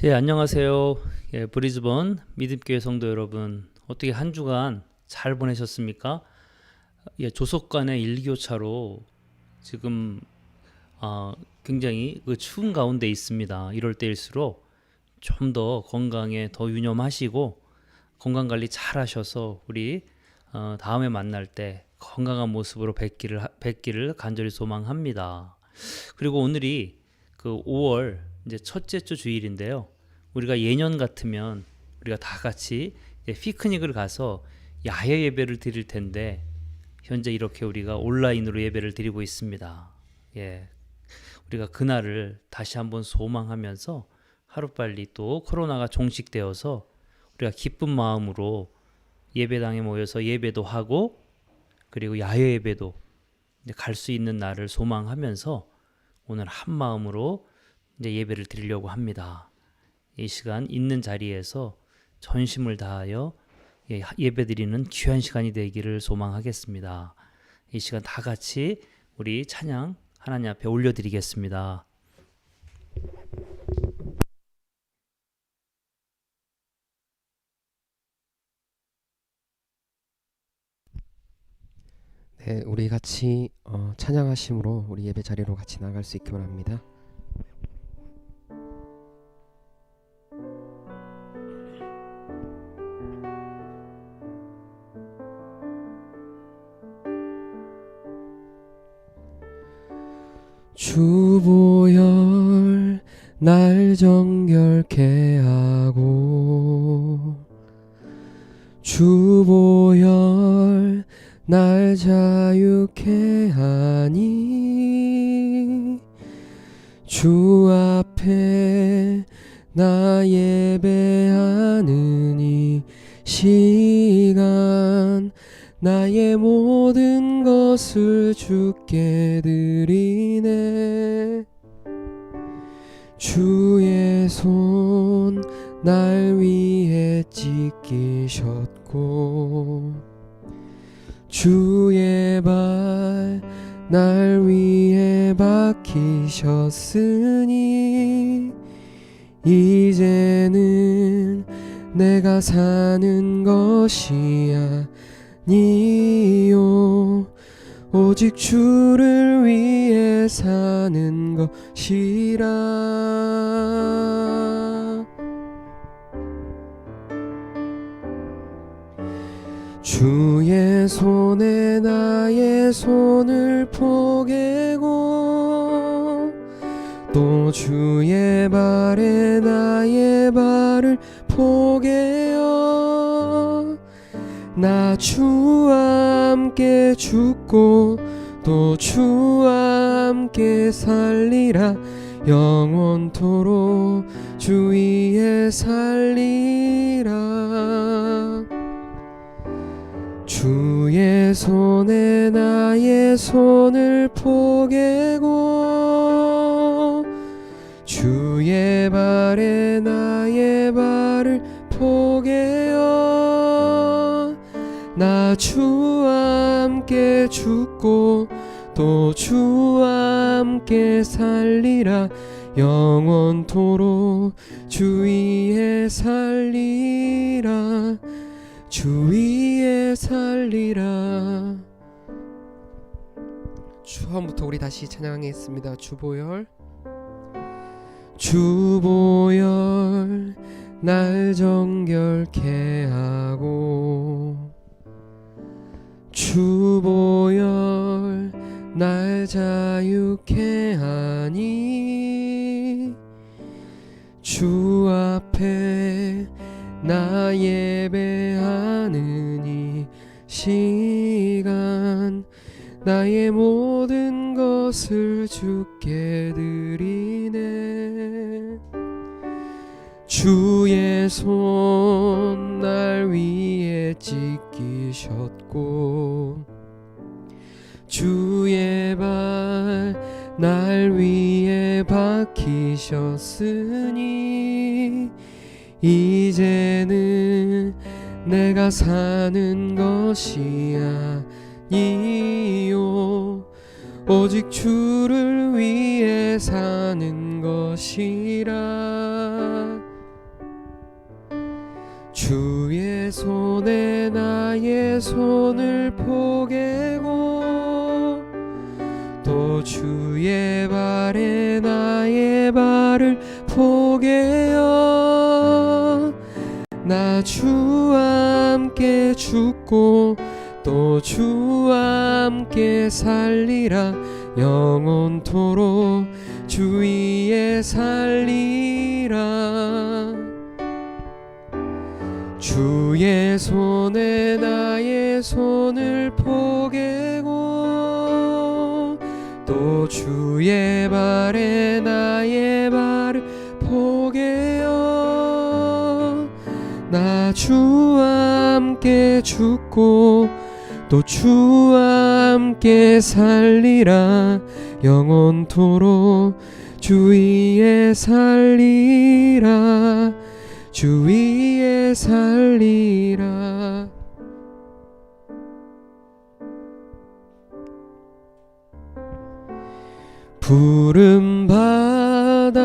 예, 안녕하세요. 예, 브리즈번 믿음교회 성도 여러분, 어떻게 한 주간 잘 보내셨습니까? 예, 조석간의 일교차로 지금 굉장히 그 추운 가운데 있습니다. 이럴 때일수록 좀 더 건강에 더 유념하시고 건강 관리 잘 하셔서 우리 다음에 만날 때 건강한 모습으로 뵙기를 간절히 소망합니다. 그리고 오늘이 그 5월 이제 첫째 주 주일인데요. 우리가 예년 같으면 우리가 다 같이 피크닉을 가서 야외 예배를 드릴 텐데 현재 이렇게 우리가 온라인으로 예배를 드리고 있습니다. 예, 우리가 그날을 다시 한번 소망하면서 하루빨리 또 코로나가 종식되어서 우리가 기쁜 마음으로 예배당에 모여서 예배도 하고 그리고 야외 예배도 갈 수 있는 날을 소망하면서 오늘 한 마음으로 이제 예배를 드리려고 합니다. 이 시간 있는 자리에서 전심을 다하여 예배 드리는 귀한 시간이 되기를 소망하겠습니다. 이 시간 다 같이 우리 찬양 하나님 앞에 올려드리겠습니다. 네, 우리 같이 찬양하심으로 우리 예배 자리로 같이 나갈 수 있기를 합니다. 주보혈 날 정결케 하고 주보혈 날 자유케 하니 주 앞에 나 예배하는 이 시간 나의 모든 것을 주께 드리네. 주의 손 날 위에 찢기셨고 주의 발 날 위에 박히셨으니 이제는 내가 사는 것이 아니요 오직 주를 위해 사는 것이라. 주의 손에 나의 손을 포개고 또 주의 발에 나의 발을 포개어 나 주와 함께 죽고 또 주와 함께 살리라. 영원토록 주 위에 살리라. 주의 손에 나의 손을 포개고 주의 발에 나의 발을 포개어 나 주와 함께 죽고 또 주와 함께 살리라. 영원토록 주 위에 살리라. 주 위에 살리라. 처음부터 우리 다시 찬양하겠습니다. 주보혈 주보혈 날 정결케 하고 주보혈 날 자유케 하니 주 앞에 나 예배하는 이 시간 나의 모든 것을 주께 드리네. 주의 손 날 위에 찢기셨고 주의 발 날 위에 박히셨으니 이제는 내가 사는 것이 아니요 오직 주를 위해 사는 것이라. 주의 손에 나의 손을 포개고 또 주의 발에 나의 발을 포개어 나 주와 함께 죽고 또 주와 함께 살리라. 영원토록 주 위에 살리라. 주의 손에 나의 손을 포개고 또 주의 발에 나의 발을 포개어 나 주와 함께 죽고 또 주와 함께 살리라. 영원토록 주 위에 살리라. 주 위에 살리라. 푸른 바다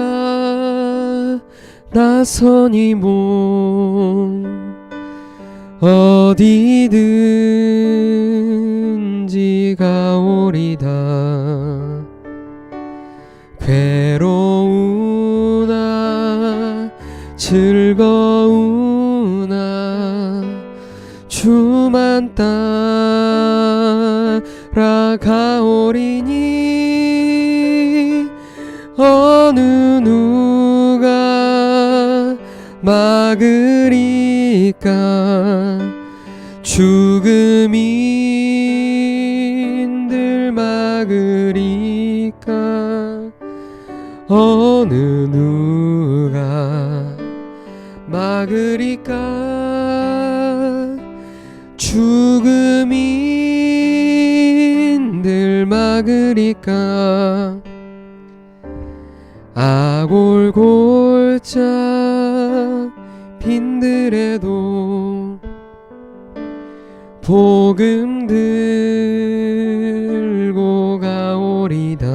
나선이 몸 어디든지 가오리다. 괴로우나 즐거우나 주만 따라가오리니 어느 누가 막으리까. 죽음인들 막으리까. 어느 누가 막으리까. 죽음인들 막으리까. 아골골짝 빈들에도 복음 들고 가오리다.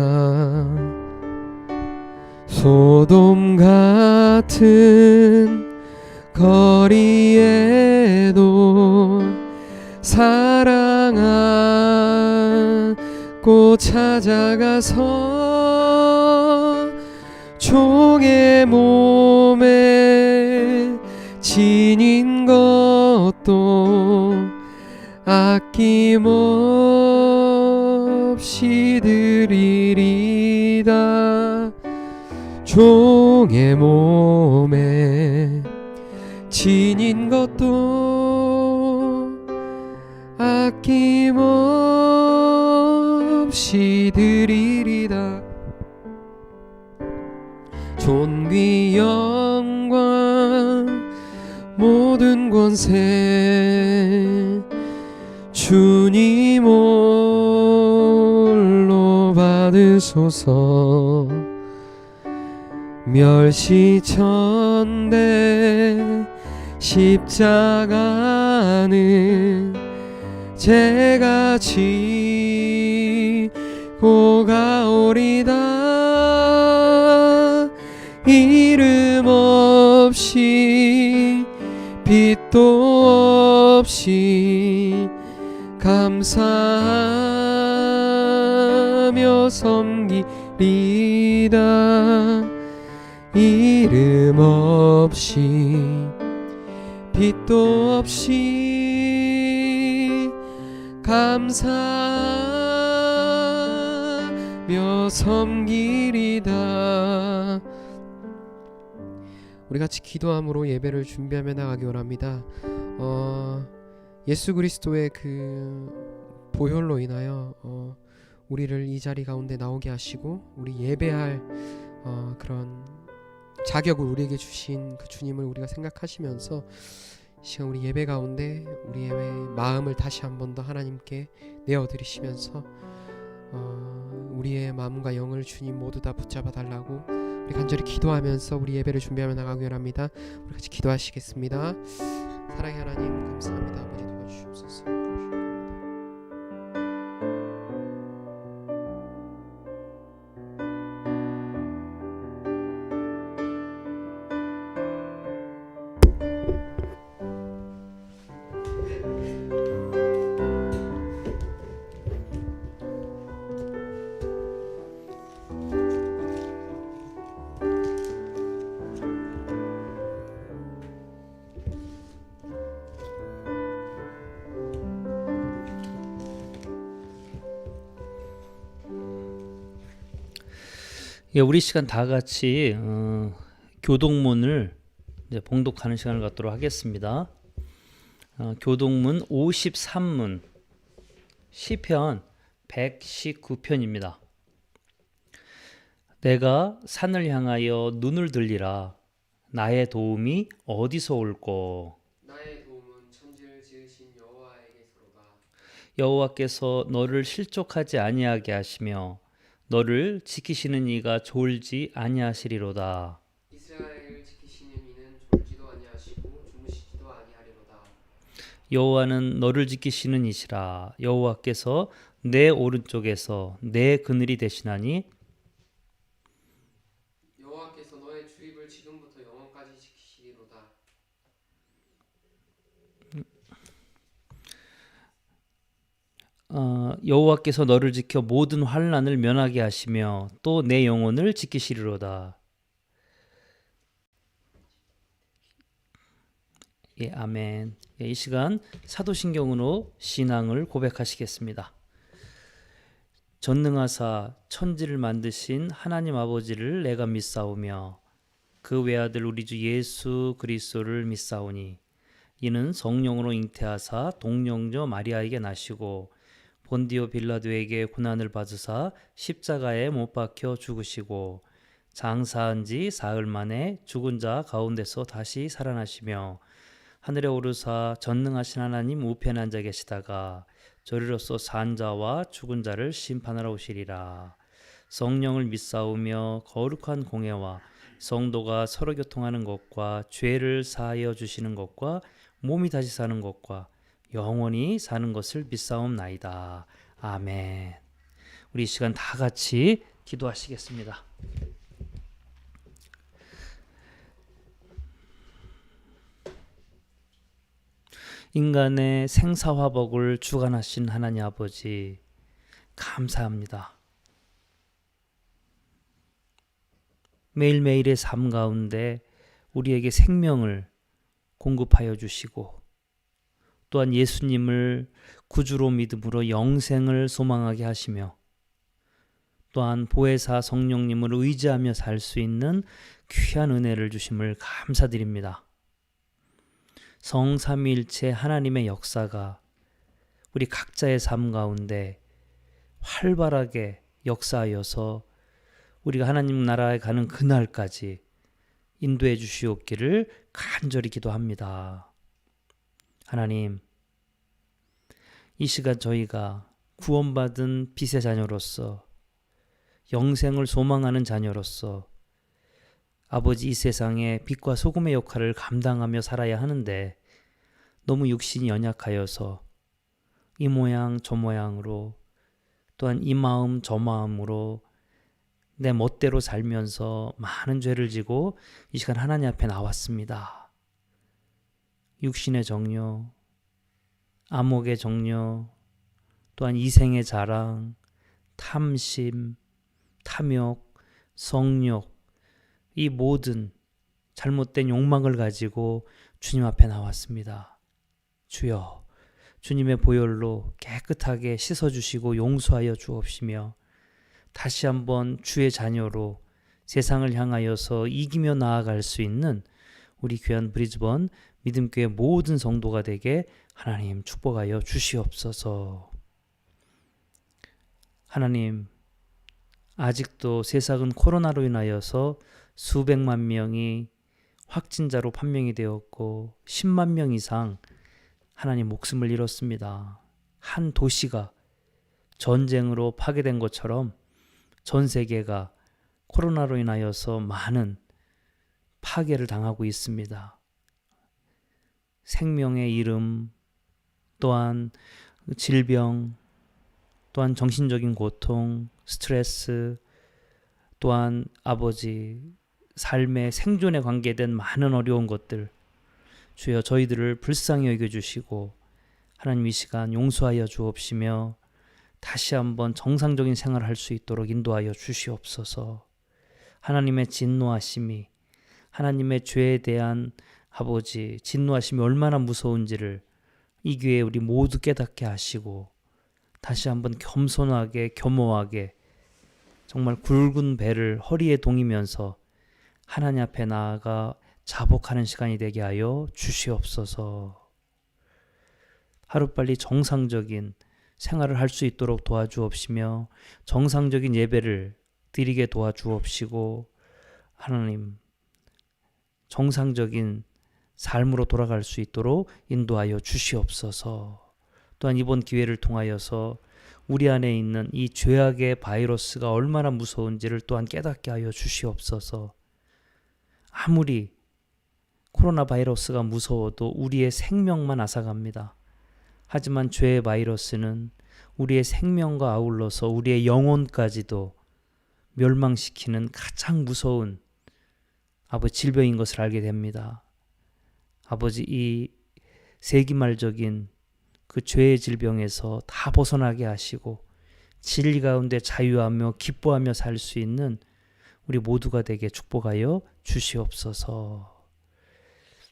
소돔 같은 거리에도 사랑하고 찾아가서 종의 몸에 지닌 것도 아낌없이 드리리다. 종의 몸에 지닌 것도 아낌없이 드리리다. 존귀 영광 모든 권세 주님 홀로 받으소서. 멸시천대 십자가는 제가 지고 가오리다. 이름 없이 빛도 없이 감사하며 섬기리다. 이름 없이 빛도 없이 감사하며 섬기리다. 우리 같이 기도함으로 예배를 준비하며 나가기 원합니다. 예수 그리스도의 그 보혈로 인하여 우리를 이 자리 가운데 나오게 하시고 우리 예배할 그런 자격을 우리에게 주신 그 주님을 우리가 생각하시면서 이 시간 우리 예배 가운데 우리의 마음을 다시 한 번 더 하나님께 내어드리시면서 우리의 마음과 영을 주님 모두 다 붙잡아 달라고 우리 간절히 기도하면서 우리 예배를 준비하며 나가기 원합니다. 우리 같이 기도하시겠습니다. 사랑의 하나님 감사합니다. 아버지 도와주시옵소서. 예, 우리 시간 다 같이 교동문을 이제 봉독하는 시간을 갖도록 하겠습니다. 교동문 53문 시편 119편입니다. 내가 산을 향하여 눈을 들리라. 나의 도움이 어디서 올꼬? 나의 도움은 천지를 지으신 여호와에게서로다. 여호와께서 너를 실족하지 아니하게 하시며 너를 지키시는 이가 졸지 아니하시리로다. 이스라엘을 지키시는 이는 졸지도 아니하시고 주무시지도 아니하리로다. 여호와는 너를 지키시는 이시라. 여호와께서 내 오른쪽에서 내 그늘이 되시나니 여호와께서 너의 출입을 지금부터 영원까지 지키시리로다. 여호와께서 너를 지켜 모든 환난을 면하게 하시며 또 내 영혼을 지키시리로다. 예, 아멘. 예, 이 시간 사도신경으로 신앙을 고백하시겠습니다. 전능하사 천지를 만드신 하나님 아버지를 내가 믿사오며 그 외아들 우리 주 예수 그리스도를 믿사오니 이는 성령으로 잉태하사 동령녀 마리아에게 나시고 본디오 빌라도에게 고난을 받으사 십자가에 못 박혀 죽으시고 장사한 지 사흘 만에 죽은 자 가운데서 다시 살아나시며 하늘에 오르사 전능하신 하나님 우편에 앉아 계시다가 저리로서 산 자와 죽은 자를 심판하러 오시리라. 성령을 믿사오며 거룩한 공회와 성도가 서로 교통하는 것과 죄를 사하여 주시는 것과 몸이 다시 사는 것과 영원히 사는 것을 믿사옵나이다. 아멘. 우리 이 시간 다 같이 기도하시겠습니다. 인간의 생사화복을 주관하신 하나님 아버지 감사합니다. 매일매일의 삶 가운데 우리에게 생명을 공급하여 주시고 또한 예수님을 구주로 믿음으로 영생을 소망하게 하시며 또한 보혜사 성령님을 의지하며 살 수 있는 귀한 은혜를 주심을 감사드립니다. 성삼위일체 하나님의 역사가 우리 각자의 삶 가운데 활발하게 역사하여서 우리가 하나님 나라에 가는 그날까지 인도해 주시옵기를 간절히 기도합니다. 하나님, 이 시간 저희가 구원받은 빛의 자녀로서 영생을 소망하는 자녀로서 아버지 이 세상의 빛과 소금의 역할을 감당하며 살아야 하는데 너무 육신이 연약하여서 이 모양 저 모양으로 또한 이 마음 저 마음으로 내 멋대로 살면서 많은 죄를 지고 이 시간 하나님 앞에 나왔습니다. 육신의 정욕, 암흑의 정욕, 또한 이생의 자랑, 탐심, 탐욕, 성욕, 이 모든 잘못된 욕망을 가지고 주님 앞에 나왔습니다. 주여, 주님의 보혈로 깨끗하게 씻어주시고 용서하여 주옵시며 다시 한번 주의 자녀로 세상을 향하여서 이기며 나아갈 수 있는 우리 귀한 브리즈번 믿음교회 모든 성도가 되게 하나님 축복하여 주시옵소서. 하나님, 아직도 세상은 코로나로 인하여서 수백만 명이 확진자로 판명이 되었고 10만 명 이상 하나님 목숨을 잃었습니다. 한 도시가 전쟁으로 파괴된 것처럼 전 세계가 코로나로 인하여서 많은 파괴를 당하고 있습니다. 생명의 이름, 또한 질병, 또한 정신적인 고통, 스트레스, 또한 아버지 삶의 생존에 관계된 많은 어려운 것들 주여 저희들을 불쌍히 여겨주시고 하나님 이 시간 용서하여 주옵시며 다시 한번 정상적인 생활을 할 수 있도록 인도하여 주시옵소서. 하나님의 진노하심이 하나님의 죄에 대한 아버지 진노하심이 얼마나 무서운지를 이 교회에 우리 모두 깨닫게 하시고 다시 한번 겸손하게 겸허하게 정말 굵은 배를 허리에 동이면서 하나님 앞에 나아가 자복하는 시간이 되게 하여 주시옵소서. 하루빨리 정상적인 생활을 할 수 있도록 도와주옵시며 정상적인 예배를 드리게 도와주옵시고 하나님 정상적인 삶으로 돌아갈 수 있도록 인도하여 주시옵소서. 또한 이번 기회를 통하여서 우리 안에 있는 이 죄악의 바이러스가 얼마나 무서운지를 또한 깨닫게 하여 주시옵소서. 아무리 코로나 바이러스가 무서워도 우리의 생명만 앗아갑니다. 하지만 죄의 바이러스는 우리의 생명과 아울러서 우리의 영혼까지도 멸망시키는 가장 무서운 아버지 질병인 것을 알게 됩니다. 아버지 이 세기말적인 그 죄의 질병에서 다 벗어나게 하시고 진리 가운데 자유하며 기뻐하며 살 수 있는 우리 모두가 되게 축복하여 주시옵소서.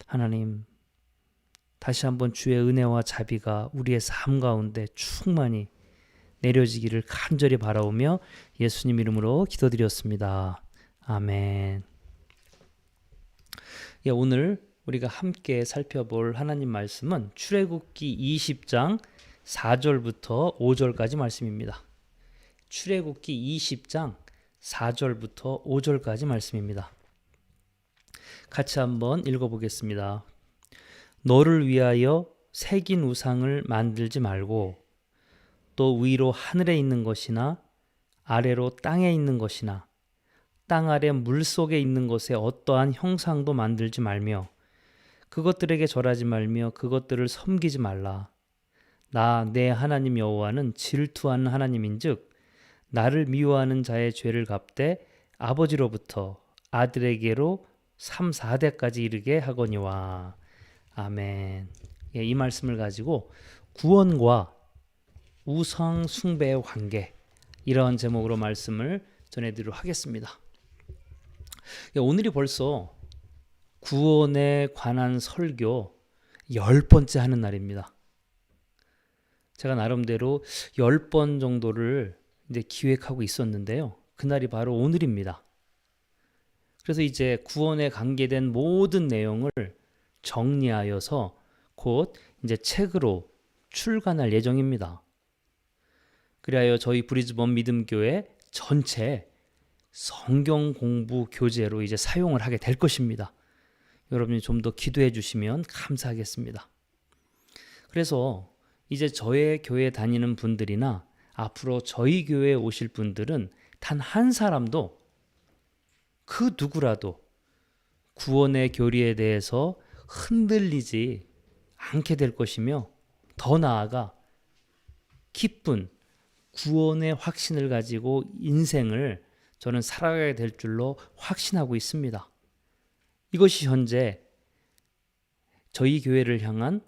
하나님 다시 한번 주의 은혜와 자비가 우리의 삶 가운데 충만히 내려지기를 간절히 바라오며 예수님 이름으로 기도드렸습니다. 아멘. 오늘 우리가 함께 살펴볼 하나님 말씀은 출애굽기 20장 4절부터 5절까지 말씀입니다. 출애굽기 20장 4절부터 5절까지 말씀입니다. 같이 한번 읽어보겠습니다. 너를 위하여 새긴 우상을 만들지 말고 또 위로 하늘에 있는 것이나 아래로 땅에 있는 것이나 땅 아래 물속에 있는 것에 어떠한 형상도 만들지 말며 그것들에게 절하지 말며 그것들을 섬기지 말라. 나 내 하나님 여호와는 질투하는 하나님인즉 나를 미워하는 자의 죄를 갚되 아버지로부터 아들에게로 3, 4대까지 이르게 하거니와. 아멘. 이 말씀을 가지고 구원과 우상 숭배의 관계, 이러한 제목으로 말씀을 전해드리도록 하겠습니다. 오늘이 벌써 구원에 관한 설교 10번째 하는 날입니다. 제가 나름대로 10번 정도를 이제 기획하고 있었는데요. 그날이 바로 오늘입니다. 그래서 이제 구원에 관계된 모든 내용을 정리하여서 곧 이제 책으로 출간할 예정입니다. 그리하여 저희 브리즈번 믿음교회 전체 성경 공부 교재로 이제 사용을 하게 될 것입니다. 여러분이 좀 더 기도해 주시면 감사하겠습니다. 그래서 이제 저의 교회 다니는 분들이나 앞으로 저희 교회에 오실 분들은 단 한 사람도 그 누구라도 구원의 교리에 대해서 흔들리지 않게 될 것이며 더 나아가 기쁜 구원의 확신을 가지고 인생을 저는 살아가게 될 줄로 확신하고 있습니다. 이것이 현재 저희 교회를 향한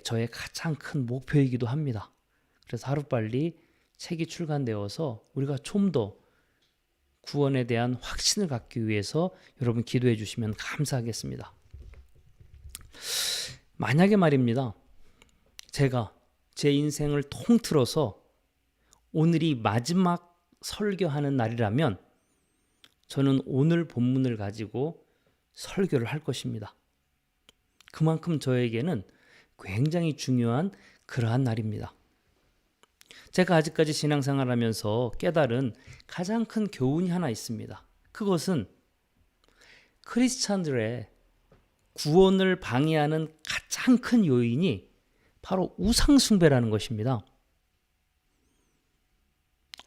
저의 가장 큰 목표이기도 합니다. 그래서 하루빨리 책이 출간되어서 우리가 좀 더 구원에 대한 확신을 갖기 위해서 여러분 기도해 주시면 감사하겠습니다. 만약에 말입니다. 제가 제 인생을 통틀어서 오늘이 마지막 설교하는 날이라면 저는 오늘 본문을 가지고 설교를 할 것입니다. 그만큼 저에게는 굉장히 중요한 그러한 날입니다. 제가 아직까지 신앙생활하면서 깨달은 가장 큰 교훈이 하나 있습니다. 그것은 크리스찬들의 구원을 방해하는 가장 큰 요인이 바로 우상숭배라는 것입니다.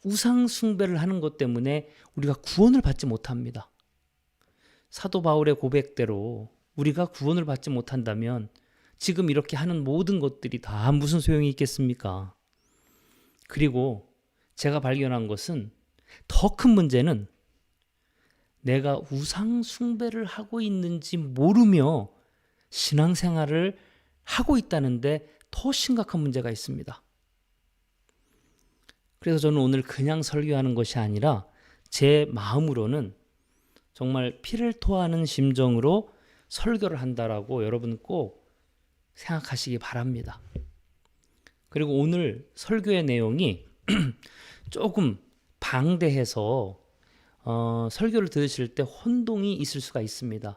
우상숭배를 하는 것 때문에 우리가 구원을 받지 못합니다. 사도 바울의 고백대로 우리가 구원을 받지 못한다면 지금 이렇게 하는 모든 것들이 다 무슨 소용이 있겠습니까? 그리고 제가 발견한 것은 더 큰 문제는 내가 우상 숭배를 하고 있는지 모르며 신앙생활을 하고 있다는데 더 심각한 문제가 있습니다. 그래서 저는 오늘 그냥 설교하는 것이 아니라 제 마음으로는 정말 피를 토하는 심정으로 설교를 한다라고 여러분 꼭 생각하시기 바랍니다. 그리고 오늘 설교의 내용이 조금 방대해서 설교를 들으실 때 혼동이 있을 수가 있습니다.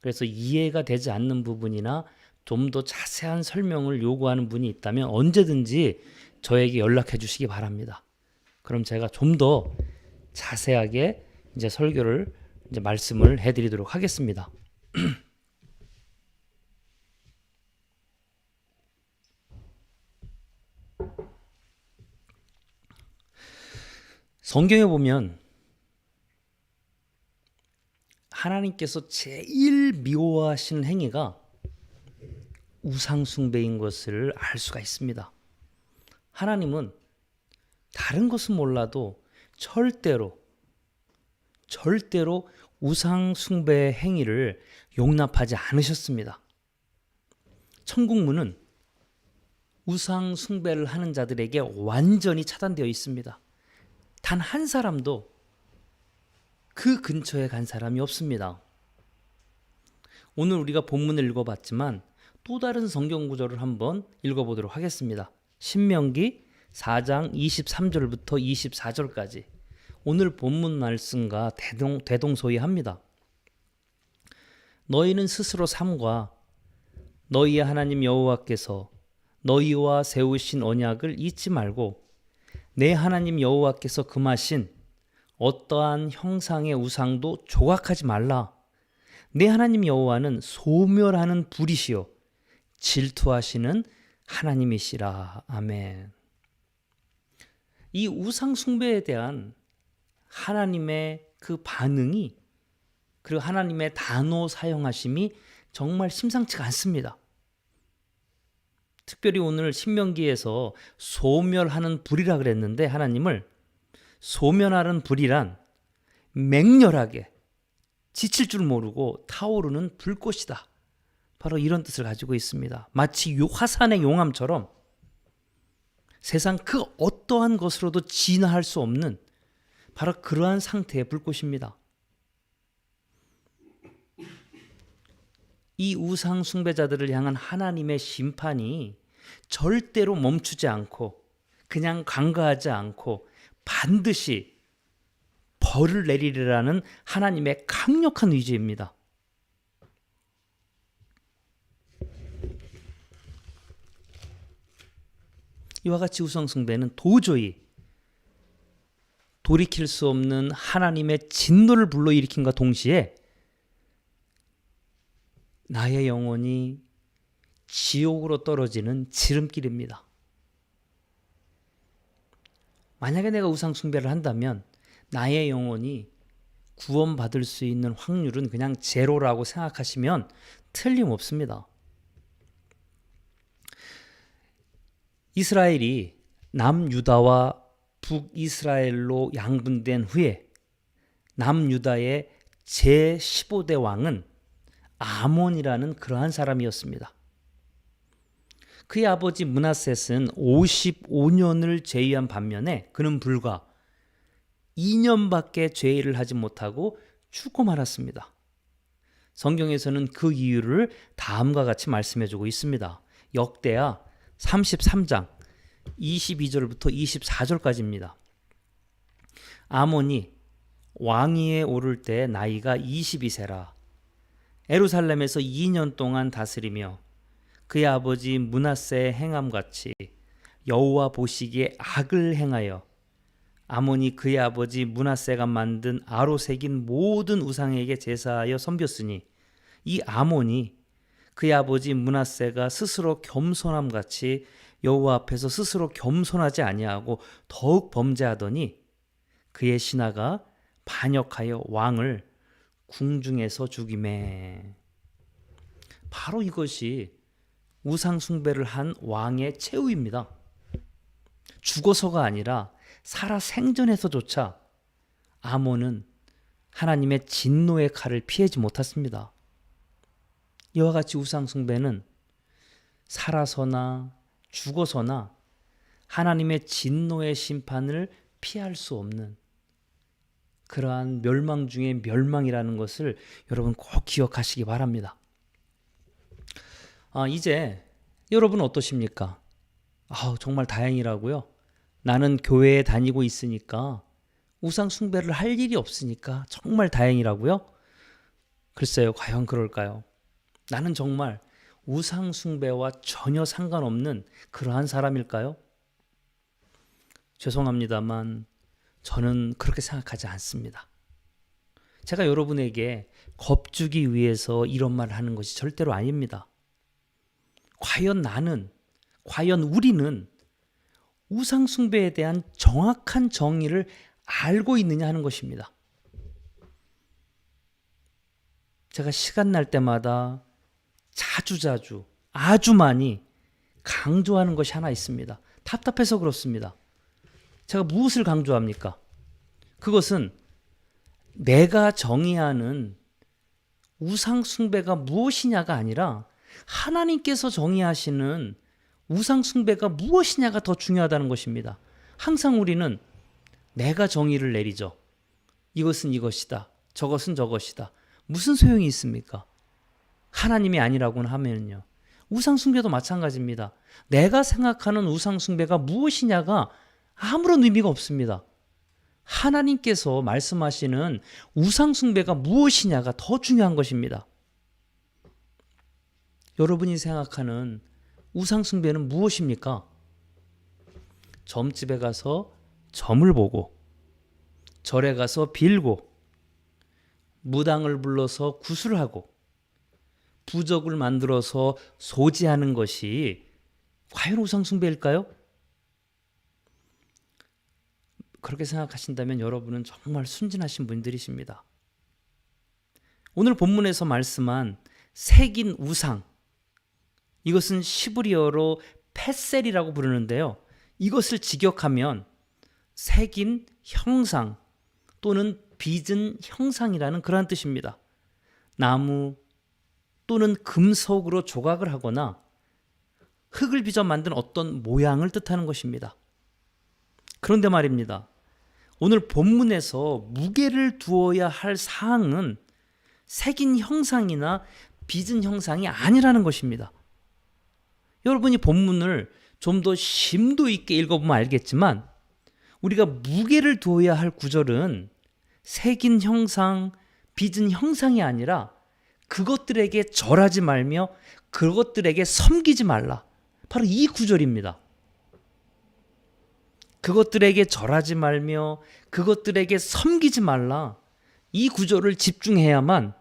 그래서 이해가 되지 않는 부분이나 좀 더 자세한 설명을 요구하는 분이 있다면 언제든지 저에게 연락해 주시기 바랍니다. 그럼 제가 좀 더 자세하게 이제 설교를 이제 말씀을 해드리도록 하겠습니다. 성경에 보면 하나님께서 제일 미워하시는 행위가 우상숭배인 것을 알 수가 있습니다. 하나님은 다른 것은 몰라도 절대로 우상숭배 행위를 용납하지 않으셨습니다. 천국문은 우상숭배를 하는 자들에게 완전히 차단되어 있습니다. 단 한 사람도 그 근처에 간 사람이 없습니다. 오늘 우리가 본문을 읽어봤지만 또 다른 성경 구절을 한번 읽어보도록 하겠습니다. 신명기 4장 23절부터 24절까지 오늘 본문 말씀과 대동소이합니다. 너희는 스스로 삼가 너희의 하나님 여호와께서 너희와 세우신 언약을 잊지 말고 내 하나님 여호와께서 금하신 어떠한 형상의 우상도 조각하지 말라. 내 하나님 여호와는 소멸하는 불이시요 질투하시는 하나님이시라. 아멘. 이 우상 숭배에 대한 하나님의 그 반응이, 그리고 하나님의 단어 사용하심이 정말 심상치가 않습니다. 특별히 오늘 신명기에서 소멸하는 불이라 그랬는데, 하나님을 소멸하는 불이란 맹렬하게 지칠 줄 모르고 타오르는 불꽃이다. 바로 이런 뜻을 가지고 있습니다. 마치 화산의 용암처럼 세상 그 어떠한 것으로도 진화할 수 없는 바로 그러한 상태의 불꽃입니다. 이 우상 숭배자들을 향한 하나님의 심판이 절대로 멈추지 않고 그냥 간과하지 않고 반드시 벌을 내리리라는 하나님의 강력한 의지입니다. 이와 같이 우상 숭배는 도저히 돌이킬 수 없는 하나님의 진노를 불러일으킴과 동시에 나의 영혼이 지옥으로 떨어지는 지름길입니다. 만약에 내가 우상 숭배를 한다면 나의 영혼이 구원받을 수 있는 확률은 그냥 제로라고 생각하시면 틀림없습니다. 이스라엘이 남유다와 북이스라엘로 양분된 후에 남유다의 제15대 왕은 아몬이라는 그러한 사람이었습니다. 그의 아버지 므낫셋은 55년을 죄의한 반면에 그는 불과 2년밖에 죄를 하지 못하고 죽고 말았습니다. 성경에서는 그 이유를 다음과 같이 말씀해주고 있습니다. 역대하 33장 22절부터 24절까지입니다. 아몬이 왕위에 오를 때 나이가 22세라. 예루살렘에서 2년 동안 다스리며 그의 아버지 므낫세의 행함같이 여호와 보시기에 악을 행하여 아몬이 그의 아버지 므낫세가 만든 아로 새긴 모든 우상에게 제사하여 섬겼으니 이 아몬이 그의 아버지 므낫세가 스스로 겸손함같이 여호와 앞에서 스스로 겸손하지 아니하고 더욱 범죄하더니 그의 신하가 반역하여 왕을 궁중에서 죽이매. 바로 이것이 우상 숭배를 한 왕의 최후입니다. 죽어서가 아니라 살아 생전에서조차 아몬은 하나님의 진노의 칼을 피하지 못했습니다. 이와 같이 우상 숭배는 살아서나 죽어서나 하나님의 진노의 심판을 피할 수 없는 그러한 멸망 중에 멸망이라는 것을 여러분 꼭 기억하시기 바랍니다. 이제 여러분 어떠십니까? 정말 다행이라고요. 나는 교회에 다니고 있으니까 우상 숭배를 할 일이 없으니까 정말 다행이라고요? 글쎄요, 과연 그럴까요? 나는 정말 우상 숭배와 전혀 상관없는 그러한 사람일까요? 죄송합니다만 저는 그렇게 생각하지 않습니다. 제가 여러분에게 겁주기 위해서 이런 말을 하는 것이 절대로 아닙니다. 과연 우리는 우상 숭배에 대한 정확한 정의를 알고 있느냐 하는 것입니다. 제가 시간 날 때마다 자주 아주 많이 강조하는 것이 하나 있습니다. 답답해서 그렇습니다. 제가 무엇을 강조합니까? 그것은 내가 정의하는 우상 숭배가 무엇이냐가 아니라 하나님께서 정의하시는 우상 숭배가 무엇이냐가 더 중요하다는 것입니다. 항상 우리는 내가 정의를 내리죠. 이것은 이것이다. 저것은 저것이다. 무슨 소용이 있습니까? 하나님이 아니라고는 하면요. 우상 숭배도 마찬가지입니다. 내가 생각하는 우상 숭배가 무엇이냐가 아무런 의미가 없습니다. 하나님께서 말씀하시는 우상 숭배가 무엇이냐가 더 중요한 것입니다. 여러분이 생각하는 우상 숭배는 무엇입니까? 점집에 가서 점을 보고, 절에 가서 빌고, 무당을 불러서 구슬하고, 부적을 만들어서 소지하는 것이 과연 우상 숭배일까요? 그렇게 생각하신다면 여러분은 정말 순진하신 분들이십니다. 오늘 본문에서 말씀한 새긴 우상, 이것은 시브리어로 페셀이라고 부르는데요. 이것을 직역하면 새긴 형상 또는 빚은 형상이라는 그러한 뜻입니다. 나무 또는 금속으로 조각을 하거나 흙을 빚어 만든 어떤 모양을 뜻하는 것입니다. 그런데 말입니다. 오늘 본문에서 무게를 두어야 할 사항은 새긴 형상이나 빚은 형상이 아니라는 것입니다. 여러분이 본문을 좀 더 심도 있게 읽어보면 알겠지만 우리가 무게를 두어야 할 구절은 새긴 형상, 빚은 형상이 아니라 그것들에게 절하지 말며 그것들에게 섬기지 말라. 바로 이 구절입니다. 그것들에게 절하지 말며 그것들에게 섬기지 말라. 이 구절을 집중해야만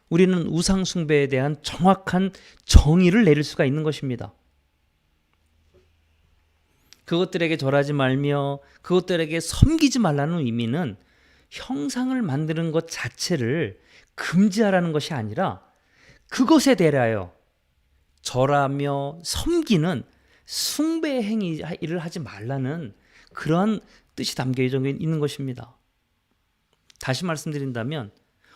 우리는 우상 숭배에 대한 정확한 정의를 내릴 수가 있는 것입니다. 그것들에게 절하지 말며 그것들에게 섬기지 말라는 의미는 형상을 만드는 것 자체를 금지하라는 것이 아니라 그것에 대하여 절하며 섬기는 숭배 행위를 하지 말라는 그러한 뜻이 담겨 있는 것입니다. 다시 말씀드린다면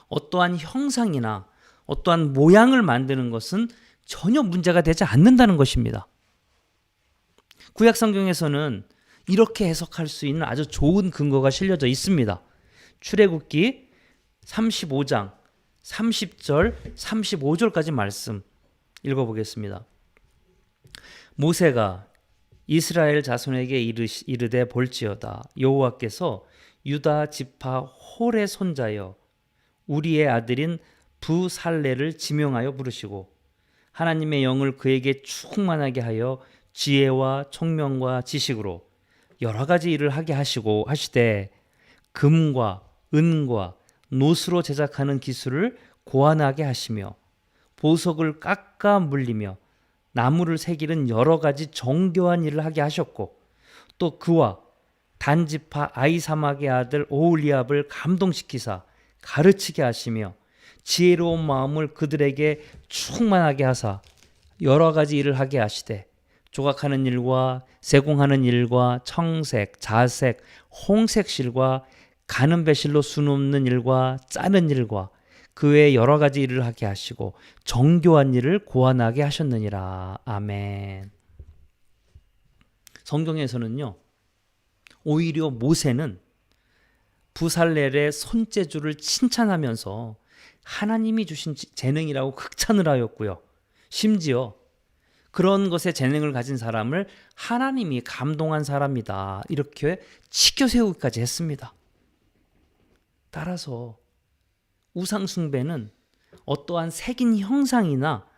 어떠한 형상이나 어떠한 모양을 만드는 것은 전혀 문제가 되지 않는다는 것입니다. 구약 성경에서는 이렇게 해석할 수 있는 아주 좋은 근거가 실려져 있습니다. 출애굽기 35장 30절 35절까지 말씀 읽어보겠습니다. 모세가 이스라엘 자손에게 이르되 볼지어다 여호와께서 유다 지파 홀의 손자여 우리의 아들인 부살레를 지명하여 부르시고 하나님의 영을 그에게 충만하게 하여 지혜와 총명과 지식으로 여러 가지 일을 하게 하시고 하시되 금과 은과 노수로 제작하는 기술을 고안하게 하시며 보석을 깎아 물리며 나무를 새기는 여러 가지 정교한 일을 하게 하셨고 또 그와 단지파 아이사막의 아들 오홀리압을 감동시키사 가르치게 하시며 지혜로운 마음을 그들에게 충만하게 하사 여러 가지 일을 하게 하시되 조각하는 일과 세공하는 일과 청색, 자색, 홍색 실과 가는 배실로 수놓는 일과 짜는 일과 그 외에 여러 가지 일을 하게 하시고 정교한 일을 고안하게 하셨느니라. 아멘. 성경에서는요, 오히려 모세는 부살렐의 손재주를 칭찬하면서 하나님이 주신 재능이라고 극찬을 하였고요. 심지어 그런 것에 재능을 가진 사람을 하나님이 감동한 사람이다 이렇게 치켜 세우기까지 했습니다. 따라서 우상 숭배는 어떠한 새긴 형상이나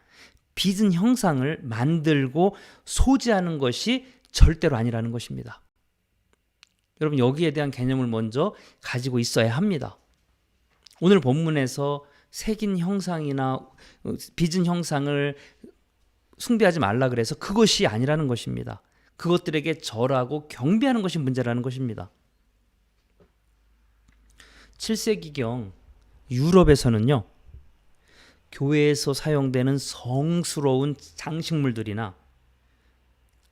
빚은 형상을 만들고 소지하는 것이 절대로 아니라는 것입니다. 여러분, 여기에 대한 개념을 먼저 가지고 있어야 합니다. 오늘 본문에서 새긴 형상이나 빚은 형상을 숭배하지 말라 그래서 그것이 아니라는 것입니다. 그것들에게 절하고 경배하는 것이 문제라는 것입니다. 7세기경 유럽에서는요, 교회에서 사용되는 성스러운 장식물들이나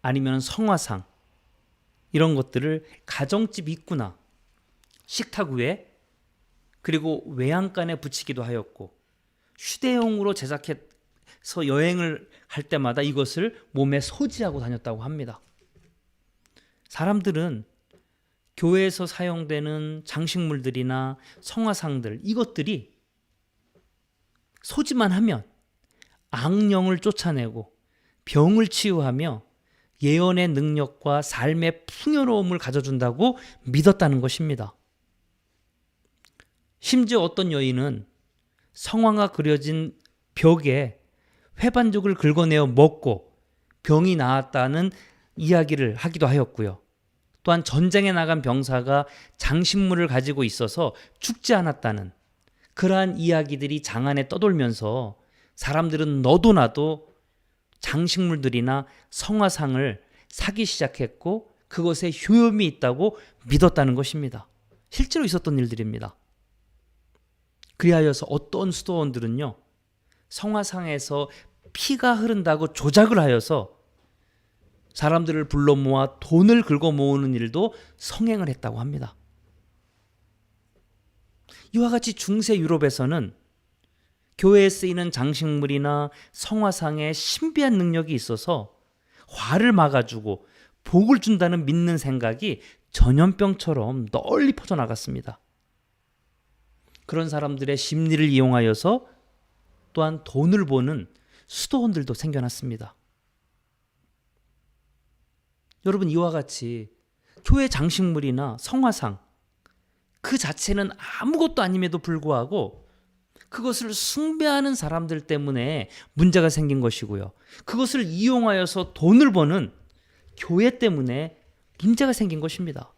아니면 성화상, 이런 것들을 가정집 입구나 식탁 위에 그리고 외양간에 붙이기도 하였고, 휴대용으로 제작해서 여행을 할 때마다 이것을 몸에 소지하고 다녔다고 합니다. 사람들은 교회에서 사용되는 장식물들이나 성화상들, 이것들이 소지만 하면 악령을 쫓아내고 병을 치유하며 예언의 능력과 삶의 풍요로움을 가져준다고 믿었다는 것입니다. 심지어 어떤 여인은 성화가 그려진 벽에 회반죽을 긁어내어 먹고 병이 나았다는 이야기를 하기도 하였고요. 또한 전쟁에 나간 병사가 장식물을 가지고 있어서 죽지 않았다는 그러한 이야기들이 장안에 떠돌면서 사람들은 너도 나도 장식물들이나 성화상을 사기 시작했고 그것에 효험이 있다고 믿었다는 것입니다. 실제로 있었던 일들입니다. 그리하여서 어떤 수도원들은요, 성화상에서 피가 흐른다고 조작을 하여서 사람들을 불러 모아 돈을 긁어 모으는 일도 성행을 했다고 합니다. 이와 같이 중세 유럽에서는 교회에 쓰이는 장식물이나 성화상에 신비한 능력이 있어서 화를 막아주고 복을 준다는 믿는 생각이 전염병처럼 널리 퍼져나갔습니다. 그런 사람들의 심리를 이용하여서 또한 돈을 버는 수도원들도 생겨났습니다. 여러분, 이와 같이 교회 장식물이나 성화상 그 자체는 아무것도 아님에도 불구하고 그것을 숭배하는 사람들 때문에 문제가 생긴 것이고요. 그것을 이용하여서 돈을 버는 교회 때문에 문제가 생긴 것입니다.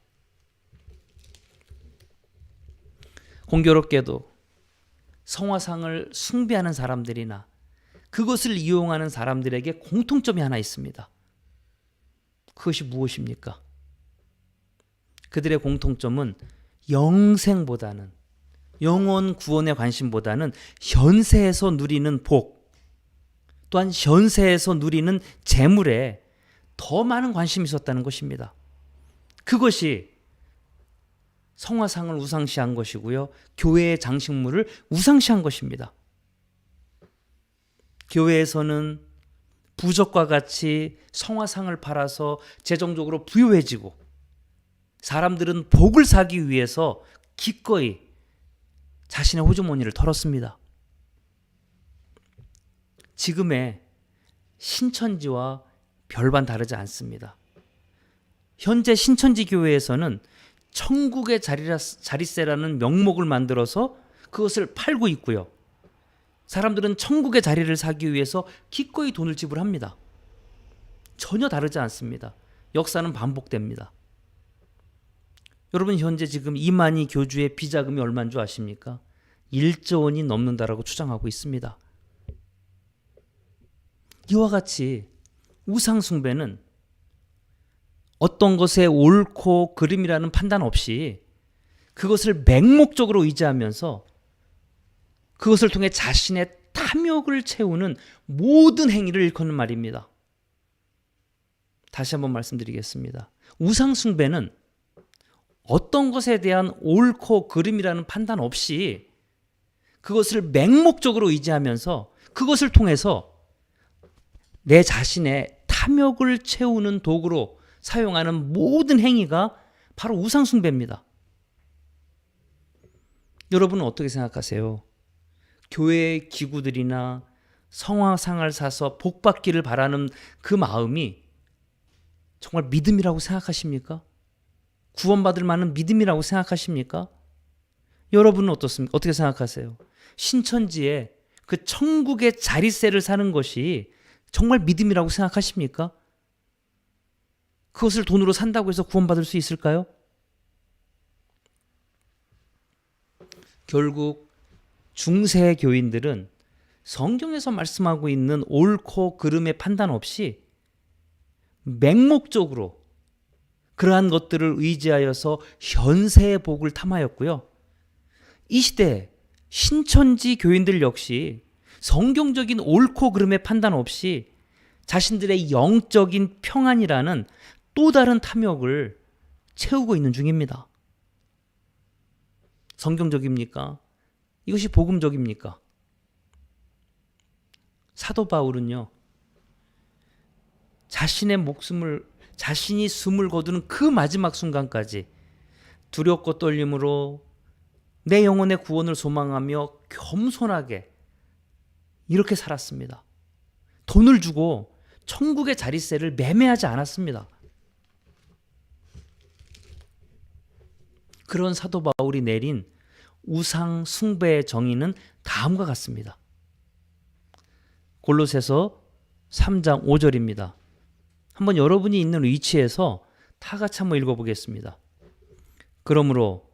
공교롭게도 성화상을 숭배하는 사람들이나 그것을 이용하는 사람들에게 공통점이 하나 있습니다. 그것이 무엇입니까? 그들의 공통점은 영생보다는, 영원 구원의 관심보다는 현세에서 누리는 복, 또한 현세에서 누리는 재물에 더 많은 관심이 있었다는 것입니다. 그것이 성화상을 우상시한 것이고요, 교회의 장식물을 우상시한 것입니다. 교회에서는 부적과 같이 성화상을 팔아서 재정적으로 부유해지고, 사람들은 복을 사기 위해서 기꺼이 자신의 호주머니를 털었습니다. 지금의 신천지와 별반 다르지 않습니다. 현재 신천지 교회에서는 천국의 자리세라는 명목을 만들어서 그것을 팔고 있고요. 사람들은 천국의 자리를 사기 위해서 기꺼이 돈을 지불합니다. 전혀 다르지 않습니다. 역사는 반복됩니다. 여러분, 현재 지금 이만희 교주의 비자금이 얼마인 줄 아십니까? 1조 원이 넘는다라고 추정하고 있습니다. 이와 같이 우상숭배는 어떤 것의 옳고 그름이라는 판단 없이 그것을 맹목적으로 의지하면서 그것을 통해 자신의 탐욕을 채우는 모든 행위를 일컫는 말입니다. 다시 한번 말씀드리겠습니다. 우상숭배는 어떤 것에 대한 옳고 그름이라는 판단 없이 그것을 맹목적으로 의지하면서 그것을 통해서 내 자신의 탐욕을 채우는 도구로 사용하는 모든 행위가 바로 우상숭배입니다. 여러분은 어떻게 생각하세요? 교회의 기구들이나 성화상을 사서 복받기를 바라는 그 마음이 정말 믿음이라고 생각하십니까? 구원받을 만한 믿음이라고 생각하십니까? 여러분은 어떻습니까? 어떻게 생각하세요? 신천지에 그 천국의 자릿세를 사는 것이 정말 믿음이라고 생각하십니까? 그것을 돈으로 산다고 해서 구원받을 수 있을까요? 결국 중세 교인들은 성경에서 말씀하고 있는 옳고 그름의 판단 없이 맹목적으로 그러한 것들을 의지하여서 현세의 복을 탐하였고요. 이 시대 신천지 교인들 역시 성경적인 옳고 그름의 판단 없이 자신들의 영적인 평안이라는 또 다른 탐욕을 채우고 있는 중입니다. 성경적입니까? 이것이 복음적입니까? 사도 바울은요, 자신이 숨을 거두는 그 마지막 순간까지 두렵고 떨림으로 내 영혼의 구원을 소망하며 겸손하게 이렇게 살았습니다. 돈을 주고 천국의 자릿세를 매매하지 않았습니다. 그런 사도 바울이 내린 우상 숭배의 정의는 다음과 같습니다. 골로새서 3장 5절입니다. 한번 여러분이 있는 위치에서 다 같이 한번 읽어보겠습니다. 그러므로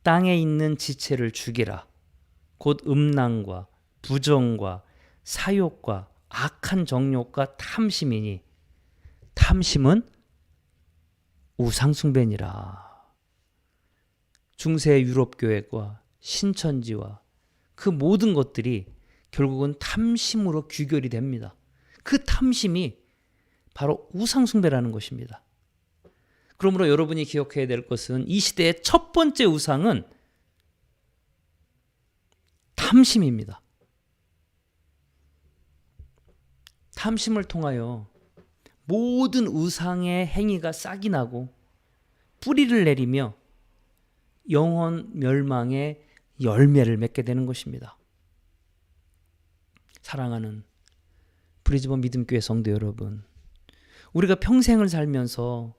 땅에 있는 지체를 죽이라. 곧 음란과 부정과 사욕과 악한 정욕과 탐심이니 탐심은 우상숭배니라. 중세 유럽 교회과 신천지와 그 모든 것들이 결국은 탐심으로 귀결이 됩니다. 그 탐심이 바로 우상숭배라는 것입니다. 그러므로 여러분이 기억해야 될 것은 이 시대의 첫 번째 우상은 탐심입니다. 탐심을 통하여 모든 우상의 행위가 싹이 나고 뿌리를 내리며 영혼 멸망의 열매를 맺게 되는 것입니다. 사랑하는 브리즈번 믿음교회 성도 여러분, 우리가 평생을 살면서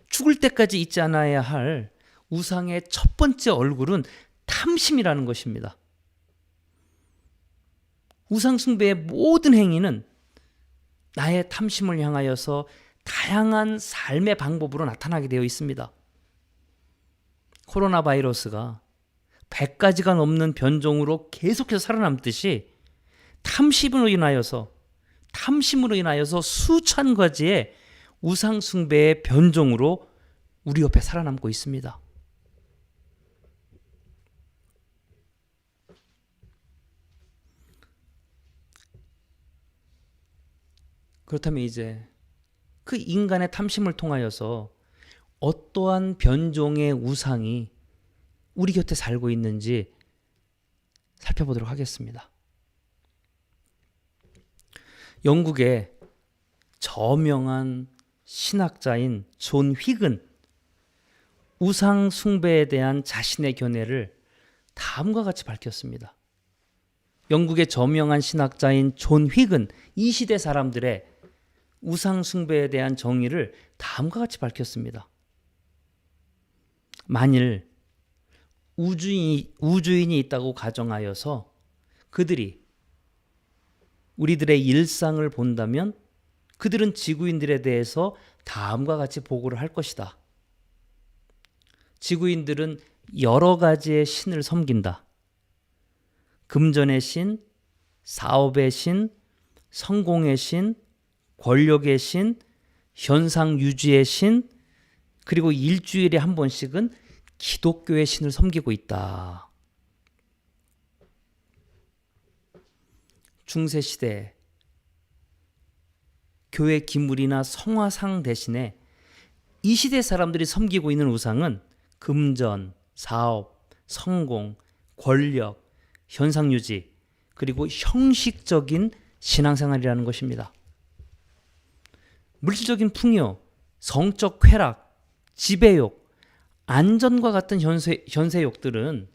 죽을 때까지 잊지 않아야 할 우상의 첫 번째 얼굴은 탐심이라는 것입니다. 우상 숭배의 모든 행위는 나의 탐심을 향하여서 다양한 삶의 방법으로 나타나게 되어 있습니다. 코로나 바이러스가 100가지가 넘는 변종으로 계속해서 살아남듯이 탐심으로 인하여서 수천 가지의 우상 숭배의 변종으로 우리 옆에 살아남고 있습니다. 그렇다면 이제 그 인간의 탐심을 통하여서 어떠한 변종의 우상이 우리 곁에 살고 있는지 살펴보도록 하겠습니다. 영국의 저명한 신학자인 존 휙은 우상 숭배에 대한 자신의 견해를 다음과 같이 밝혔습니다. 영국의 저명한 신학자인 존 휙은 이 시대 사람들의 우상 숭배에 대한 정의를 다음과 같이 밝혔습니다. 만일 우주인이 있다고 가정하여서 그들이 우리들의 일상을 본다면 그들은 지구인들에 대해서 다음과 같이 보고를 할 것이다. 지구인들은 여러 가지의 신을 섬긴다. 금전의 신, 사업의 신, 성공의 신, 권력의 신, 현상 유지의 신, 그리고 일주일에 한 번씩은 기독교의 신을 섬기고 있다. 중세시대 교회 기물이나 성화상 대신에 이 시대 사람들이 섬기고 있는 우상은 금전, 사업, 성공, 권력, 현상유지, 그리고 형식적인 신앙생활이라는 것입니다. 물질적인 풍요, 성적 쾌락, 지배욕, 안전과 같은 현세욕들은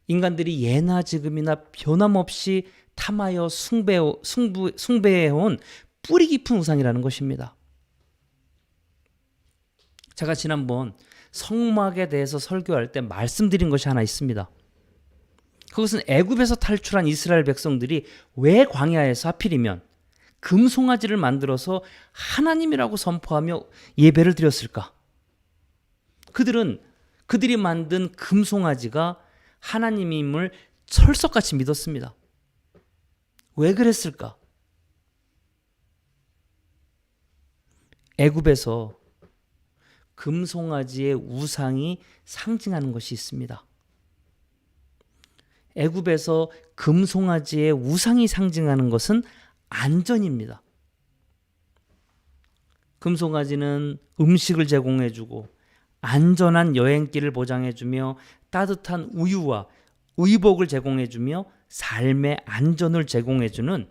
인간들이 예나 지금이나 변함없이 탐하여 숭배해온 뿌리 깊은 우상이라는 것입니다. 제가 지난번 성막에 대해서 설교할 때 말씀드린 것이 하나 있습니다. 그것은 애굽에서 탈출한 이스라엘 백성들이 왜 광야에서 하필이면 금송아지를 만들어서 하나님이라고 선포하며 예배를 드렸을까? 그들이 만든 금송아지가 하나님임을 철석같이 믿었습니다. 왜 그랬을까? 애굽에서 금송아지의 우상이 상징하는 것이 있습니다. 애굽에서 금송아지의 우상이 상징하는 것은 안전입니다. 금송아지는 음식을 제공해주고 안전한 여행길을 보장해주며 따뜻한 우유와 의복을 제공해주며 삶의 안전을 제공해주는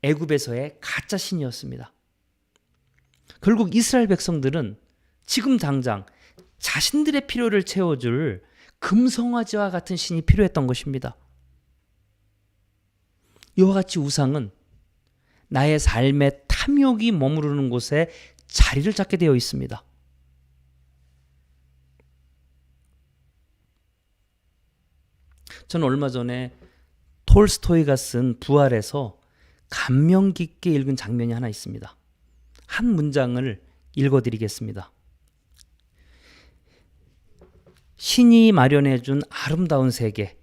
애굽에서의 가짜 신이었습니다. 결국 이스라엘 백성들은 지금 당장 자신들의 필요를 채워줄 금송아지와 같은 신이 필요했던 것입니다. 이와 같이 우상은 나의 삶의 탐욕이 머무르는 곳에 자리를 잡게 되어 있습니다. 저는 얼마 전에 톨스토이가 쓴 부활에서 감명 깊게 읽은 장면이 하나 있습니다. 한 문장을 읽어드리겠습니다. 신이 마련해준 아름다운 세계,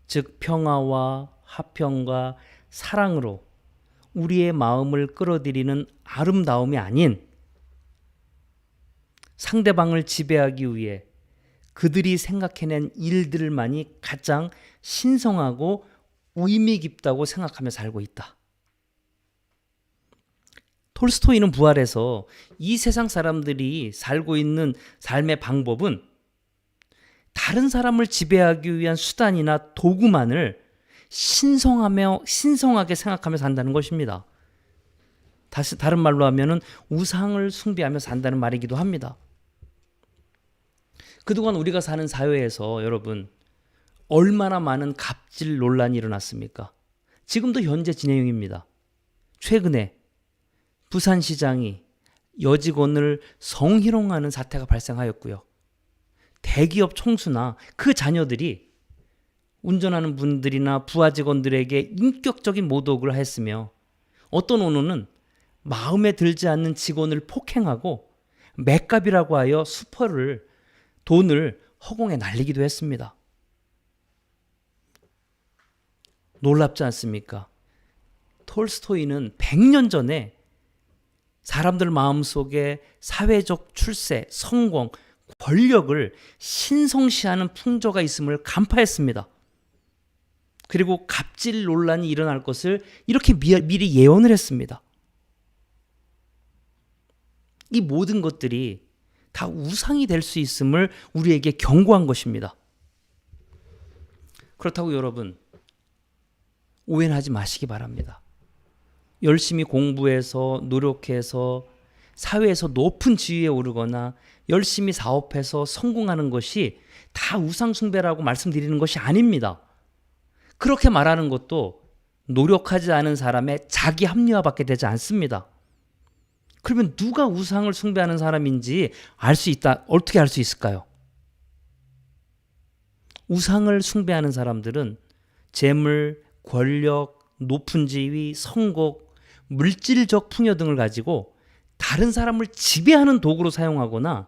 즉 평화와 화평과 사랑으로 우리의 마음을 끌어들이는 아름다움이 아닌 상대방을 지배하기 위해 그들이 생각해낸 일들만이 가장 신성하고 의미 깊다고 생각하며 살고 있다. 톨스토이는 부활에서 이 세상 사람들이 살고 있는 삶의 방법은 다른 사람을 지배하기 위한 수단이나 도구만을 신성하게 생각하며 산다는 것입니다. 다른 말로 하면은 우상을 숭배하며 산다는 말이기도 합니다. 그동안 우리가 사는 사회에서 여러분 얼마나 많은 갑질 논란이 일어났습니까? 지금도 현재 진행 중입니다. 최근에 부산시장이 여직원을 성희롱하는 사태가 발생하였고요. 대기업 총수나 그 자녀들이 운전하는 분들이나 부하 직원들에게 인격적인 모독을 했으며 어떤 언론은 마음에 들지 않는 직원을 폭행하고 맥값이라고 하여 돈을 허공에 날리기도 했습니다. 놀랍지 않습니까? 톨스토이는 100년 전에 사람들 마음속에 사회적 출세, 성공, 권력을 신성시하는 풍조가 있음을 간파했습니다. 그리고 갑질 논란이 일어날 것을 이렇게 미리 예언을 했습니다. 이 모든 것들이 다 우상이 될 수 있음을 우리에게 경고한 것입니다. 그렇다고 여러분 오해는 하지 마시기 바랍니다. 열심히 공부해서 노력해서 사회에서 높은 지위에 오르거나 열심히 사업해서 성공하는 것이 다 우상 숭배라고 말씀드리는 것이 아닙니다. 그렇게 말하는 것도 노력하지 않은 사람의 자기 합리화밖에 되지 않습니다. 그러면 누가 우상을 숭배하는 사람인지 어떻게 알 수 있을까요? 우상을 숭배하는 사람들은 재물, 권력, 높은 지위, 성공, 물질적 풍요 등을 가지고 다른 사람을 지배하는 도구로 사용하거나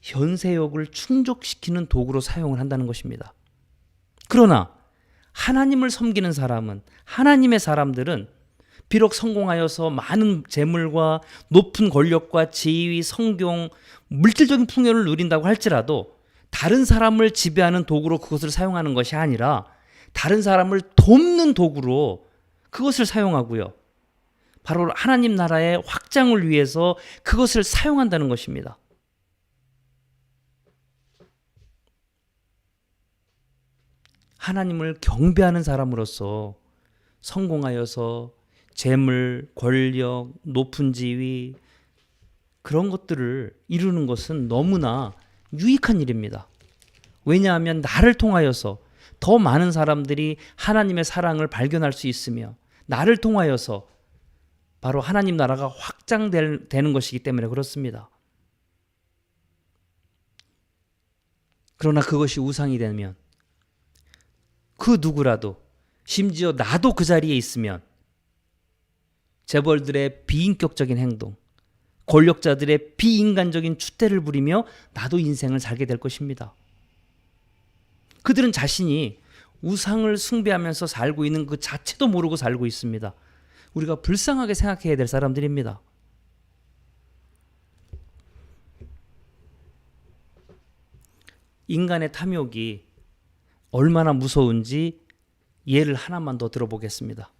현세욕을 충족시키는 도구로 사용을 한다는 것입니다. 그러나 하나님을 섬기는 사람은, 하나님의 사람들은 비록 성공하여서 많은 재물과 높은 권력과 지위, 성공, 물질적인 풍요를 누린다고 할지라도 다른 사람을 지배하는 도구로 그것을 사용하는 것이 아니라 다른 사람을 돕는 도구로 그것을 사용하고요. 바로 하나님 나라의 확장을 위해서 그것을 사용한다는 것입니다. 하나님을 경배하는 사람으로서 성공하여서 재물, 권력, 높은 지위 그런 것들을 이루는 것은 너무나 유익한 일입니다. 왜냐하면 나를 통하여서 더 많은 사람들이 하나님의 사랑을 발견할 수 있으며 나를 통하여서 바로 하나님 나라가 확장되는 것이기 때문에 그렇습니다. 그러나 그것이 우상이 되면 그 누구라도, 심지어 나도 그 자리에 있으면 재벌들의 비인격적인 행동, 권력자들의 비인간적인 추태를 부리며 나도 인생을 살게 될 것입니다. 그들은 자신이 우상을 숭배하면서 살고 있는 그 자체도 모르고 살고 있습니다. 우리가 불쌍하게 생각해야 될 사람들입니다. 인간의 탐욕이 얼마나 무서운지 예를 하나만 더 들어보겠습니다.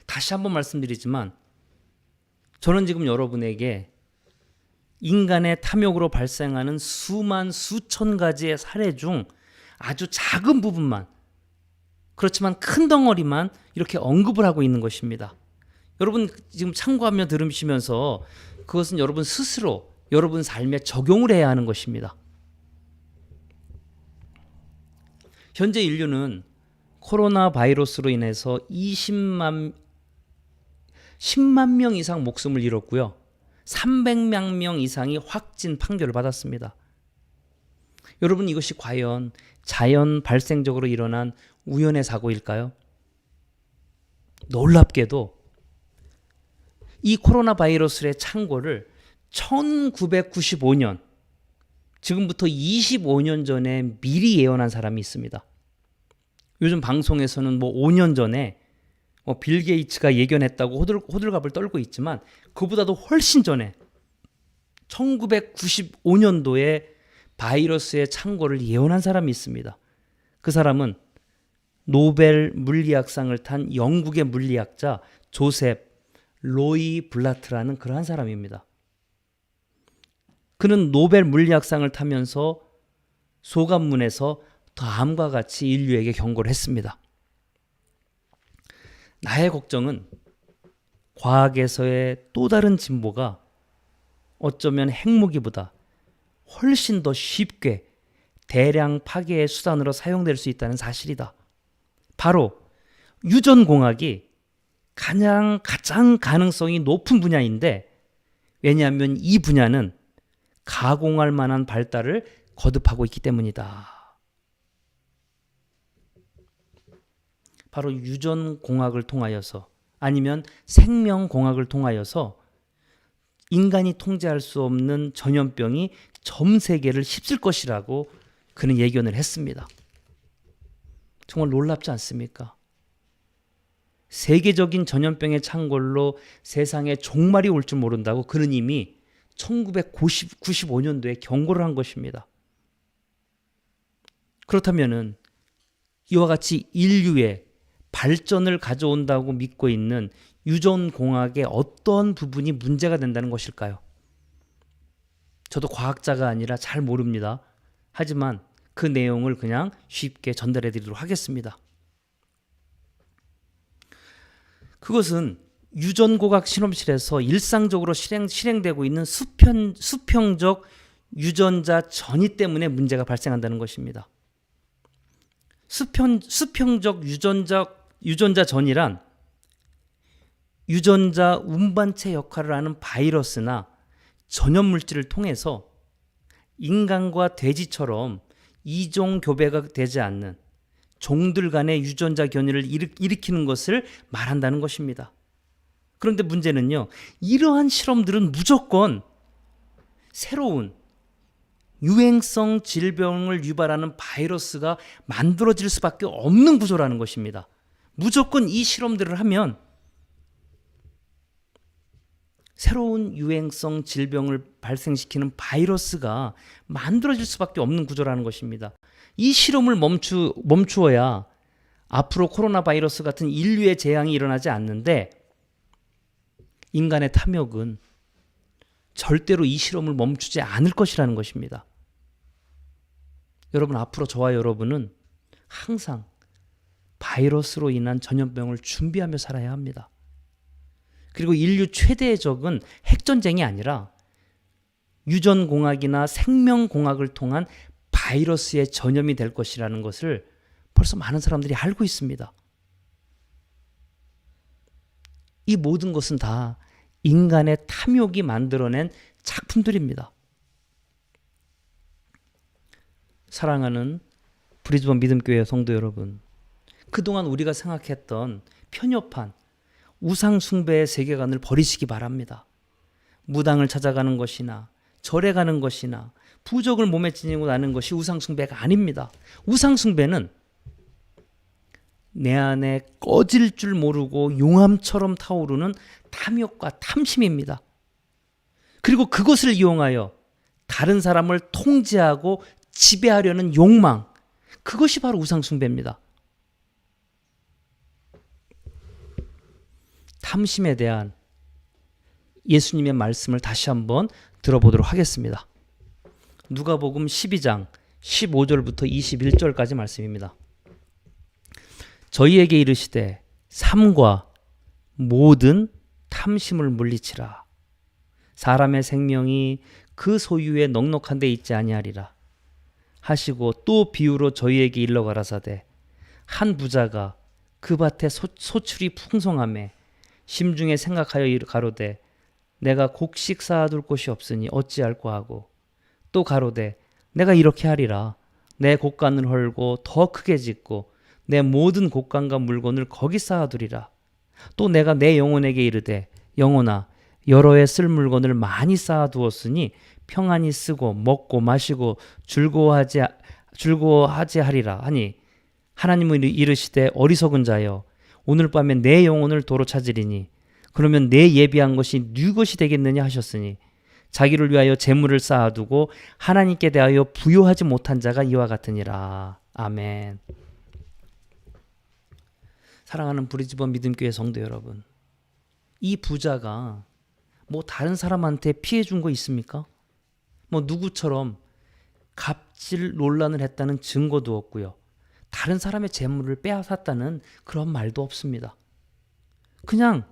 다시 한번 말씀드리지만 저는 지금 여러분에게 인간의 탐욕으로 발생하는 수만 수천 가지의 사례 중 아주 작은 부분만, 그렇지만 큰 덩어리만 이렇게 언급을 하고 있는 것입니다. 여러분 지금 참고하며 들으시면서 그것은 여러분 스스로 여러분 삶에 적용을 해야 하는 것입니다. 현재 인류는 코로나 바이러스로 인해서 10만 명 이상 목숨을 잃었고요. 300만 명 이상이 확진 판결을 받았습니다. 여러분, 이것이 과연 자연 발생적으로 일어난 우연의 사고일까요? 놀랍게도 이 코로나 바이러스의 창궐을 1995년, 지금부터 25년 전에 미리 예언한 사람이 있습니다. 요즘 방송에서는 5년 전에 빌 게이츠가 예견했다고 호들갑을 떨고 있지만 그보다도 훨씬 전에 1995년도에 바이러스의 창궐을 예언한 사람이 있습니다. 그 사람은 노벨 물리학상을 탄 영국의 물리학자 조셉 로이 블라트라는 그러한 사람입니다. 그는 노벨 물리학상을 타면서 소감문에서 다음과 같이 인류에게 경고를 했습니다. 나의 걱정은 과학에서의 또 다른 진보가 어쩌면 핵무기보다 훨씬 더 쉽게 대량 파괴의 수단으로 사용될 수 있다는 사실이다. 바로 유전공학이 가장 가능성이 높은 분야인데, 왜냐하면 이 분야는 가공할 만한 발달을 거듭하고 있기 때문이다. 바로 유전공학을 통하여서, 아니면 생명공학을 통하여서 인간이 통제할 수 없는 전염병이 전 세계를 휩쓸 것이라고 그는 예견을 했습니다. 정말 놀랍지 않습니까? 세계적인 전염병의 창궐로 세상에 종말이 올 줄 모른다고 그는 이미 1995년도에 경고를 한 것입니다. 그렇다면은 이와 같이 인류의 발전을 가져온다고 믿고 있는 유전공학의 어떤 부분이 문제가 된다는 것일까요? 저도 과학자가 아니라 잘 모릅니다. 하지만 그 내용을 그냥 쉽게 전달해 드리도록 하겠습니다. 그것은 유전공학 실험실에서 일상적으로 실행되고 있는 수평적 유전자 전이 때문에 문제가 발생한다는 것입니다. 수평적 유전자 전이란 유전자 운반체 역할을 하는 바이러스나 전염물질을 통해서 인간과 돼지처럼 이종 교배가 되지 않는 종들 간의 유전자 변이를 일으키는 것을 말한다는 것입니다. 그런데 문제는요, 이러한 실험들은 무조건 새로운 유행성 질병을 유발하는 바이러스가 만들어질 수밖에 없는 구조라는 것입니다. 무조건 이 실험들을 하면 새로운 유행성 질병을 발생시키는 바이러스가 만들어질 수밖에 없는 구조라는 것입니다. 이 실험을 멈추어야 앞으로 코로나 바이러스 같은 인류의 재앙이 일어나지 않는데, 인간의 탐욕은 절대로 이 실험을 멈추지 않을 것이라는 것입니다. 여러분, 앞으로 저와 여러분은 항상 바이러스로 인한 전염병을 준비하며 살아야 합니다. 그리고 인류 최대의 적은 핵전쟁이 아니라 유전공학이나 생명공학을 통한 바이러스의 전염이 될 것이라는 것을 벌써 많은 사람들이 알고 있습니다. 이 모든 것은 다 인간의 탐욕이 만들어낸 작품들입니다. 사랑하는 브리즈번 믿음교회 성도 여러분, 그동안 우리가 생각했던 편협한 우상 숭배의 세계관을 버리시기 바랍니다. 무당을 찾아가는 것이나 절에 가는 것이나 부적을 몸에 지니고 나는 것이 우상 숭배가 아닙니다. 우상 숭배는 내 안에 꺼질 줄 모르고 용암처럼 타오르는 탐욕과 탐심입니다. 그리고 그것을 이용하여 다른 사람을 통제하고 지배하려는 욕망, 그것이 바로 우상 숭배입니다. 탐심에 대한 예수님의 말씀을 다시 한번 들어보도록 하겠습니다. 누가복음 12장 15절부터 21절까지 말씀입니다. 저희에게 이르시되 삼과 모든 탐심을 물리치라. 사람의 생명이 그 소유에 넉넉한 데 있지 아니하리라 하시고 또 비유로 저희에게 일러 가라사대 한 부자가 그 밭에 소출이 풍성하매 심중에 생각하여 가로되 내가 곡식 쌓아둘 곳이 없으니 어찌할꼬 하고 또 가로되 내가 이렇게 하리라 내 곡간을 헐고 더 크게 짓고 내 모든 곡간과 물건을 거기 쌓아두리라. 또 내가 내 영혼에게 이르되 영혼아 여러 해 쓸 물건을 많이 쌓아두었으니 평안히 쓰고 먹고 마시고 즐거워하지 하리라 하니 하나님은 이르시되 어리석은 자여 오늘 밤에 내 영혼을 도로 찾으리니 그러면 내 예비한 것이 네 것이 되겠느냐 하셨으니 자기를 위하여 재물을 쌓아두고 하나님께 대하여 부요하지 못한 자가 이와 같으니라. 아멘. 사랑하는 브리즈번 믿음교회 성도 여러분, 이 부자가 뭐 다른 사람한테 피해 준 거 있습니까? 뭐 누구처럼 갑질 논란을 했다는 증거도 없고요. 다른 사람의 재물을 빼앗았다는 그런 말도 없습니다. 그냥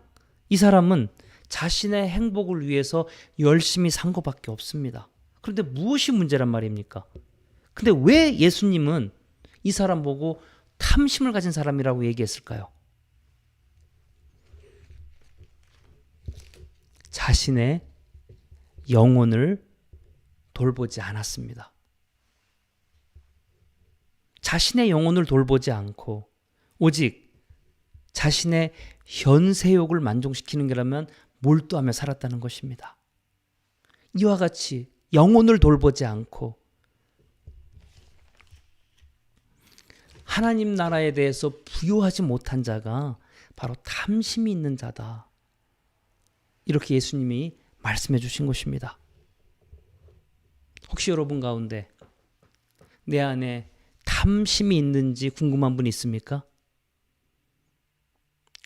이 사람은 자신의 행복을 위해서 열심히 산 것밖에 없습니다. 그런데 무엇이 문제란 말입니까? 근데 왜 예수님은 이 사람 보고 탐심을 가진 사람이라고 얘기했을까요? 자신의 영혼을 돌보지 않았습니다. 자신의 영혼을 돌보지 않고 오직 자신의 현세욕을 만족시키는 게라면 몰두하며 살았다는 것입니다. 이와 같이 영혼을 돌보지 않고 하나님 나라에 대해서 부요하지 못한 자가 바로 탐심이 있는 자다. 이렇게 예수님이 말씀해 주신 것입니다. 혹시 여러분 가운데 내 안에 탐심이 있는지 궁금한 분 있습니까?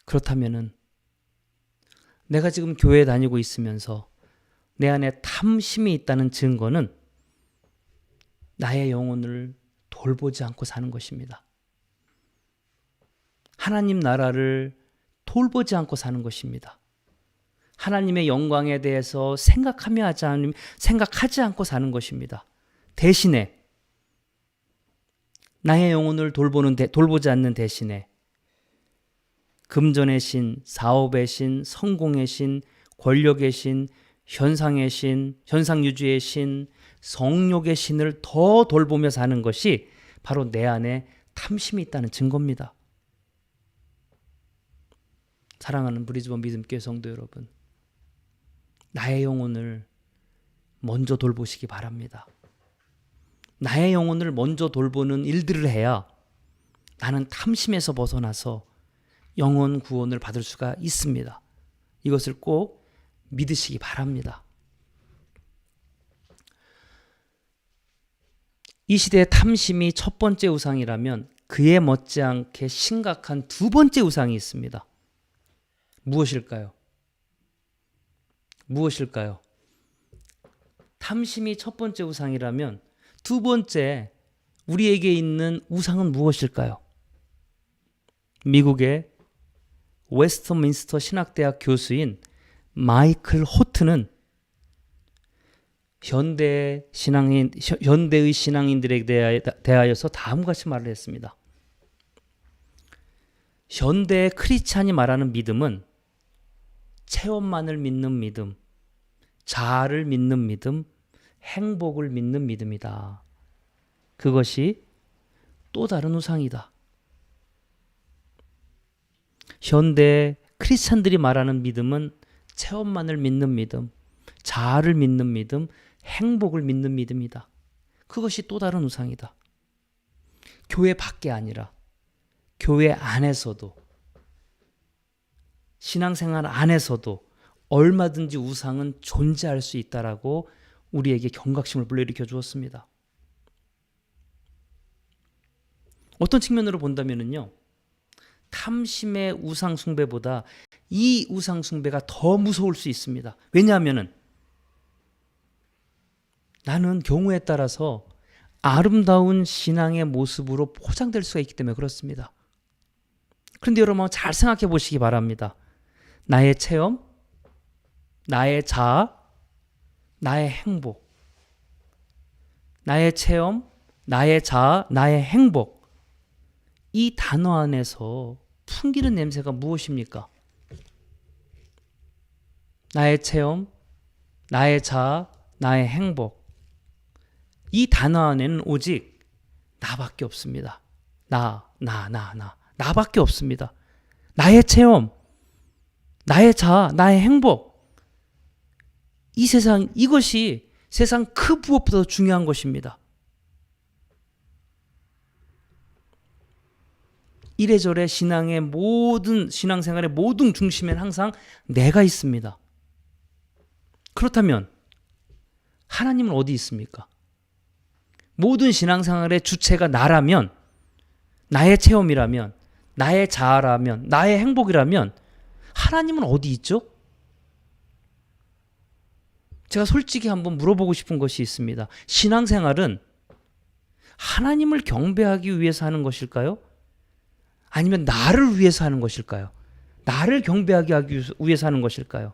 그렇다면은 내가 지금 교회에 다니고 있으면서 내 안에 탐심이 있다는 증거는 나의 영혼을 돌보지 않고 사는 것입니다. 하나님 나라를 돌보지 않고 사는 것입니다. 하나님의 영광에 대해서 생각하지 않고 사는 것입니다. 대신에 나의 영혼을 돌보지 않는 대신에 금전의 신, 사업의 신, 성공의 신, 권력의 신, 현상의 신, 현상유지의 신, 성욕의 신을 더 돌보며 사는 것이 바로 내 안에 탐심이 있다는 증거입니다. 사랑하는 브리즈번 믿음교회 성도 여러분, 나의 영혼을 먼저 돌보시기 바랍니다. 나의 영혼을 먼저 돌보는 일들을 해야 나는 탐심에서 벗어나서 영혼 구원을 받을 수가 있습니다. 이것을 꼭 믿으시기 바랍니다. 이 시대의 탐심이 첫 번째 우상이라면 그에 못지않게 심각한 두 번째 우상이 있습니다. 무엇일까요? 무엇일까요? 탐심이 첫 번째 우상이라면 두 번째 우리에게 있는 우상은 무엇일까요? 미국의 웨스트민스터 신학대학 교수인 마이클 호트는 현대의 신앙인들에 대하여서 다음과 같이 말을 했습니다. 현대의 크리스찬이 말하는 믿음은 체험만을 믿는 믿음, 자아를 믿는 믿음, 행복을 믿는 믿음이다. 그것이 또 다른 우상이다. 현대 크리스찬들이 말하는 믿음은 체험만을 믿는 믿음, 자아를 믿는 믿음, 행복을 믿는 믿음이다. 그것이 또 다른 우상이다. 교회 밖에 아니라 교회 안에서도, 신앙생활 안에서도 얼마든지 우상은 존재할 수 있다라고 우리에게 경각심을 불러일으켜 주었습니다. 어떤 측면으로 본다면요, 탐심의 우상 숭배보다 이 우상 숭배가 더 무서울 수 있습니다. 왜냐하면 나는 경우에 따라서 아름다운 신앙의 모습으로 포장될 수가 있기 때문에 그렇습니다. 그런데 여러분 잘 생각해 보시기 바랍니다. 나의 체험, 나의 자아, 나의 행복. 나의 체험, 나의 자아, 나의 행복. 이 단어 안에서 풍기는 냄새가 무엇입니까? 나의 체험, 나의 자아, 나의 행복. 이 단어 안에는 오직 나밖에 없습니다. 나밖에 없습니다. 나의 체험, 나의 자아, 나의 행복. 이 세상, 이것이 세상 그 무엇보다 중요한 것입니다. 이래저래 신앙생활의 모든 중심에는 항상 내가 있습니다. 그렇다면 하나님은 어디 있습니까? 모든 신앙생활의 주체가 나라면, 나의 체험이라면, 나의 자아라면, 나의 행복이라면 하나님은 어디 있죠? 제가 솔직히 한번 물어보고 싶은 것이 있습니다. 신앙생활은 하나님을 경배하기 위해서 하는 것일까요? 아니면 나를 위해서 하는 것일까요? 나를 경배하기 위해서 하는 것일까요?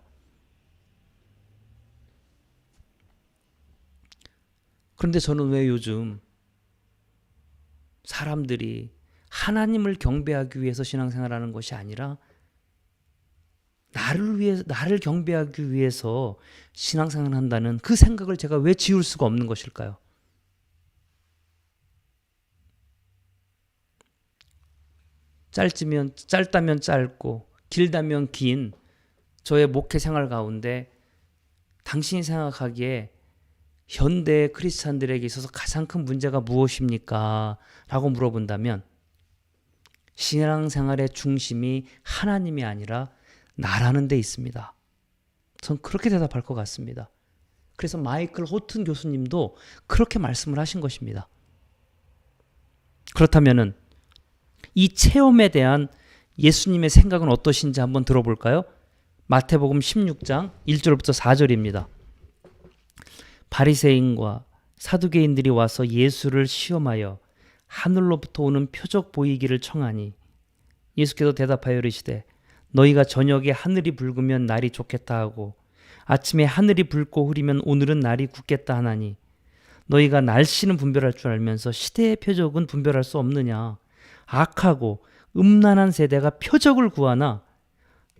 그런데 저는 왜 요즘 사람들이 하나님을 경배하기 위해서 신앙생활하는 것이 아니라 나를 경배하기 위해서 신앙생활을 한다는 그 생각을 제가 왜 지울 수가 없는 것일까요? 짧다면 짧고 길다면 긴 저의 목회 생활 가운데 당신이 생각하기에 현대 크리스찬들에게 있어서 가장 큰 문제가 무엇입니까? 라고 물어본다면 신앙생활의 중심이 하나님이 아니라 나라는 데 있습니다. 전 그렇게 대답할 것 같습니다. 그래서 마이클 호튼 교수님도 그렇게 말씀을 하신 것입니다. 그렇다면은 이 체험에 대한 예수님의 생각은 어떠신지 한번 들어볼까요? 마태복음 16장 1절부터 4절입니다. 바리새인과 사두개인들이 와서 예수를 시험하여 하늘로부터 오는 표적 보이기를 청하니 예수께서 대답하여 이르시되 너희가 저녁에 하늘이 붉으면 날이 좋겠다 하고 아침에 하늘이 붉고 흐리면 오늘은 날이 굳겠다 하나니 너희가 날씨는 분별할 줄 알면서 시대의 표적은 분별할 수 없느냐. 악하고 음란한 세대가 표적을 구하나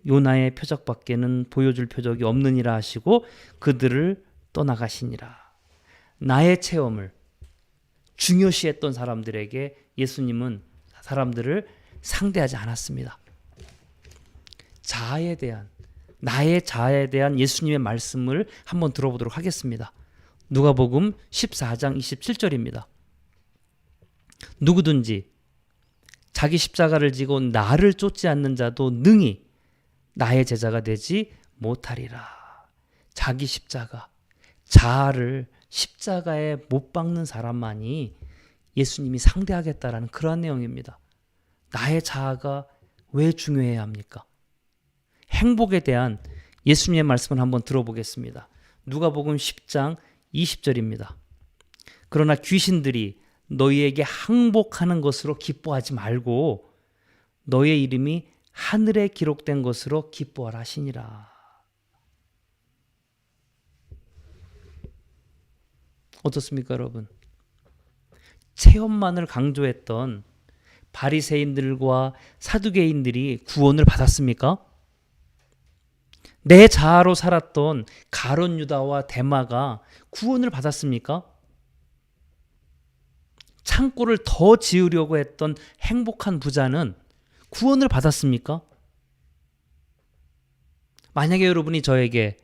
요나의 표적밖에는 보여줄 표적이 없느니라 하시고 그들을 떠나가시니라. 나의 체험을 중요시했던 사람들에게 예수님은 사람들을 상대하지 않았습니다. 나의 자아에 대한 예수님의 말씀을 한번 들어보도록 하겠습니다. 누가복음 14장 27절입니다. 누구든지 자기 십자가를 지고 나를 쫓지 않는 자도 능히 나의 제자가 되지 못하리라. 자기 십자가, 자아를 십자가에 못 박는 사람만이 예수님이 상대하겠다라는 그러한 내용입니다. 나의 자아가 왜 중요해야 합니까? 행복에 대한 예수님의 말씀을 한번 들어보겠습니다. 누가복음 10장 20절입니다. 그러나 귀신들이 너희에게 항복하는 것으로 기뻐하지 말고 너희의 이름이 하늘에 기록된 것으로 기뻐하라 하시니라. 어떻습니까, 여러분? 체험만을 강조했던 바리새인들과 사두개인들이 구원을 받았습니까? 내 자아로 살았던 가룟 유다와 데마가 구원을 받았습니까? 창고를 더 지으려고 했던 행복한 부자는 구원을 받았습니까? 만약에 여러분이 저에게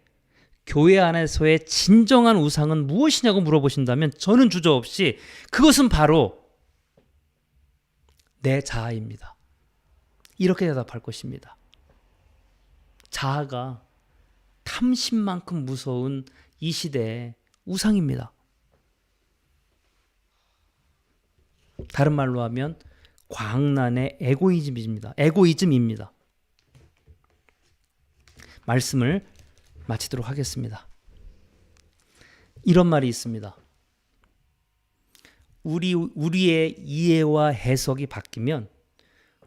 교회 안에서의 진정한 우상은 무엇이냐고 물어보신다면 저는 주저없이 그것은 바로 내 자아입니다. 이렇게 대답할 것입니다. 자아가 탐심만큼 무서운 이 시대의 우상입니다. 다른 말로 하면 광란의 에고이즘입니다. 말씀을 마치도록 하겠습니다. 이런 말이 있습니다. 우리의 이해와 해석이 바뀌면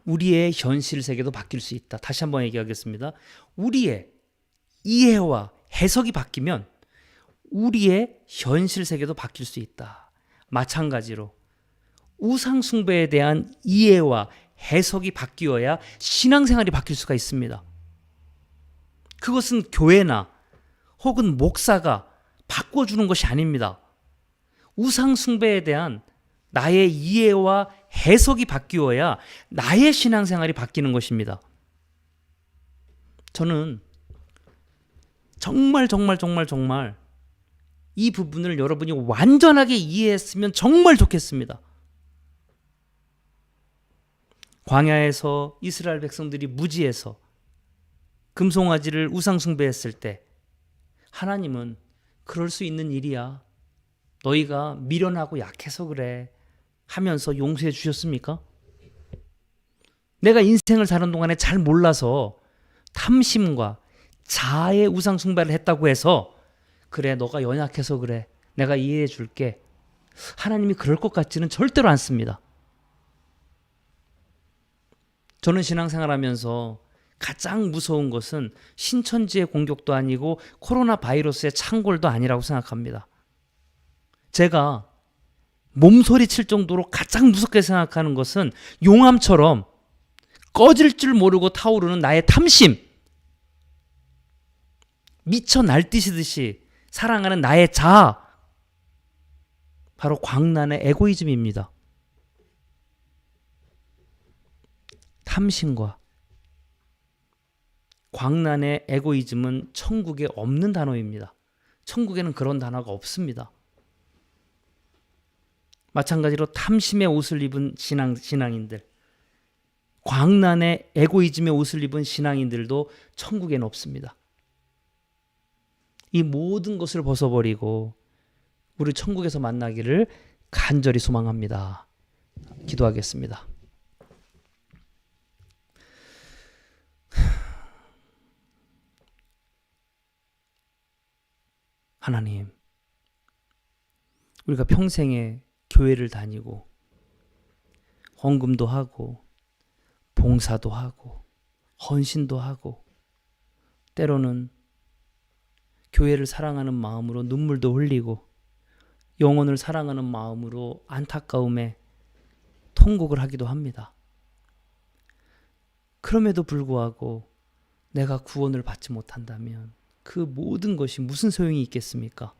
우리의 현실 세계도 바뀔 수 있다. 다시 한번 얘기하겠습니다. 우리의 이해와 해석이 바뀌면 우리의 현실 세계도 바뀔 수 있다. 마찬가지로 우상 숭배에 대한 이해와 해석이 바뀌어야 신앙생활이 바뀔 수가 있습니다. 그것은 교회나 혹은 목사가 바꿔주는 것이 아닙니다. 우상 숭배에 대한 나의 이해와 해석이 바뀌어야 나의 신앙생활이 바뀌는 것입니다. 저는 정말 이 부분을 여러분이 완전하게 이해했으면 정말 좋겠습니다. 광야에서 이스라엘 백성들이 무지해서 금송아지를 우상 숭배했을 때 하나님은 그럴 수 있는 일이야. 너희가 미련하고 약해서 그래 하면서 용서해 주셨습니까? 내가 인생을 사는 동안에 잘 몰라서 탐심과 자아의 우상 숭배를 했다고 해서 그래 너가 연약해서 그래 내가 이해해 줄게. 하나님이 그럴 것 같지는 절대로 않습니다. 저는 신앙생활하면서 가장 무서운 것은 신천지의 공격도 아니고 코로나 바이러스의 창궐도 아니라고 생각합니다. 제가 몸소리 칠 정도로 가장 무섭게 생각하는 것은 용암처럼 꺼질 줄 모르고 타오르는 나의 탐심, 미쳐 날뛰시듯이 사랑하는 나의 자아, 바로 광란의 에고이즘입니다. 탐심과 광란의 에고이즘은 천국에 없는 단어입니다. 천국에는 그런 단어가 없습니다. 마찬가지로 탐심의 옷을 입은 신앙인들, 광란의 에고이즘의 옷을 입은 신앙인들도 천국에는 없습니다. 이 모든 것을 벗어버리고 우리 천국에서 만나기를 간절히 소망합니다. 기도하겠습니다. 하나님, 우리가 평생에 교회를 다니고 헌금도 하고 봉사도 하고 헌신도 하고 때로는 교회를 사랑하는 마음으로 눈물도 흘리고 영혼을 사랑하는 마음으로 안타까움에 통곡을 하기도 합니다. 그럼에도 불구하고 내가 구원을 받지 못한다면 그 모든 것이 무슨 소용이 있겠습니까?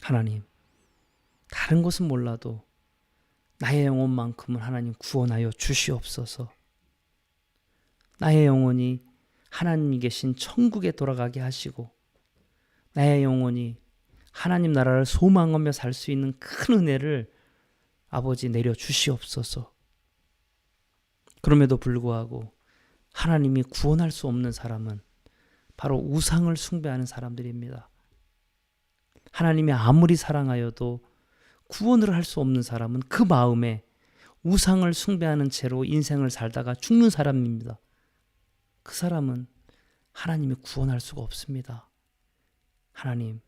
하나님, 다른 것은 몰라도 나의 영혼만큼은 하나님 구원하여 주시옵소서. 나의 영혼이 하나님이 계신 천국에 돌아가게 하시고 나의 영혼이 하나님 나라를 소망하며 살 수 있는 큰 은혜를 아버지 내려 주시옵소서. 그럼에도 불구하고 하나님이 구원할 수 없는 사람은 바로 우상을 숭배하는 사람들입니다. 하나님이 아무리 사랑하여도 구원을 할 수 없는 사람은 그 마음에 우상을 숭배하는 채로 인생을 살다가 죽는 사람입니다. 그 사람은 하나님이 구원할 수가 없습니다. 하나님,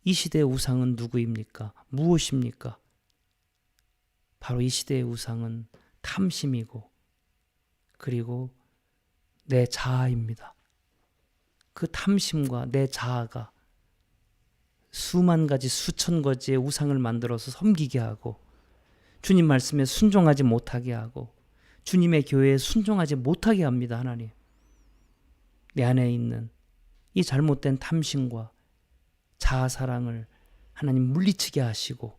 이 시대의 우상은 누구입니까? 무엇입니까? 바로 이 시대의 우상은 탐심이고 그리고 내 자아입니다. 그 탐심과 내 자아가 수만 가지 수천 가지의 우상을 만들어서 섬기게 하고 주님 말씀에 순종하지 못하게 하고 주님의 교회에 순종하지 못하게 합니다. 하나님, 내 안에 있는 이 잘못된 탐심과 자아사랑을 하나님 물리치게 하시고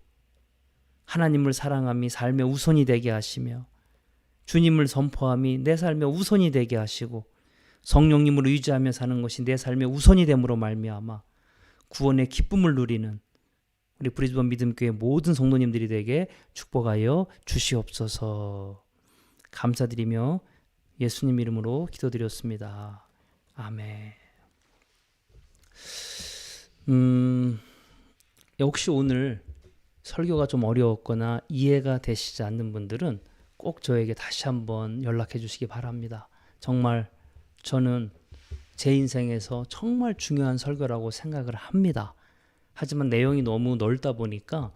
하나님을 사랑함이 삶의 우선이 되게 하시며 주님을 선포함이 내 삶의 우선이 되게 하시고 성령님을 의지하며 사는 것이 내 삶의 우선이 됨으로 말미암아 구원의 기쁨을 누리는 우리 브리즈번 믿음교회 모든 성도님들이 되게 축복하여 주시옵소서. 감사드리며 예수님 이름으로 기도드렸습니다. 아멘. 혹시 오늘 설교가 좀 어려웠거나 이해가 되시지 않는 분들은 꼭 저에게 다시 한번 연락해 주시기 바랍니다. 정말 저는 제 인생에서 정말 중요한 설교라고 생각을 합니다. 하지만 내용이 너무 넓다 보니까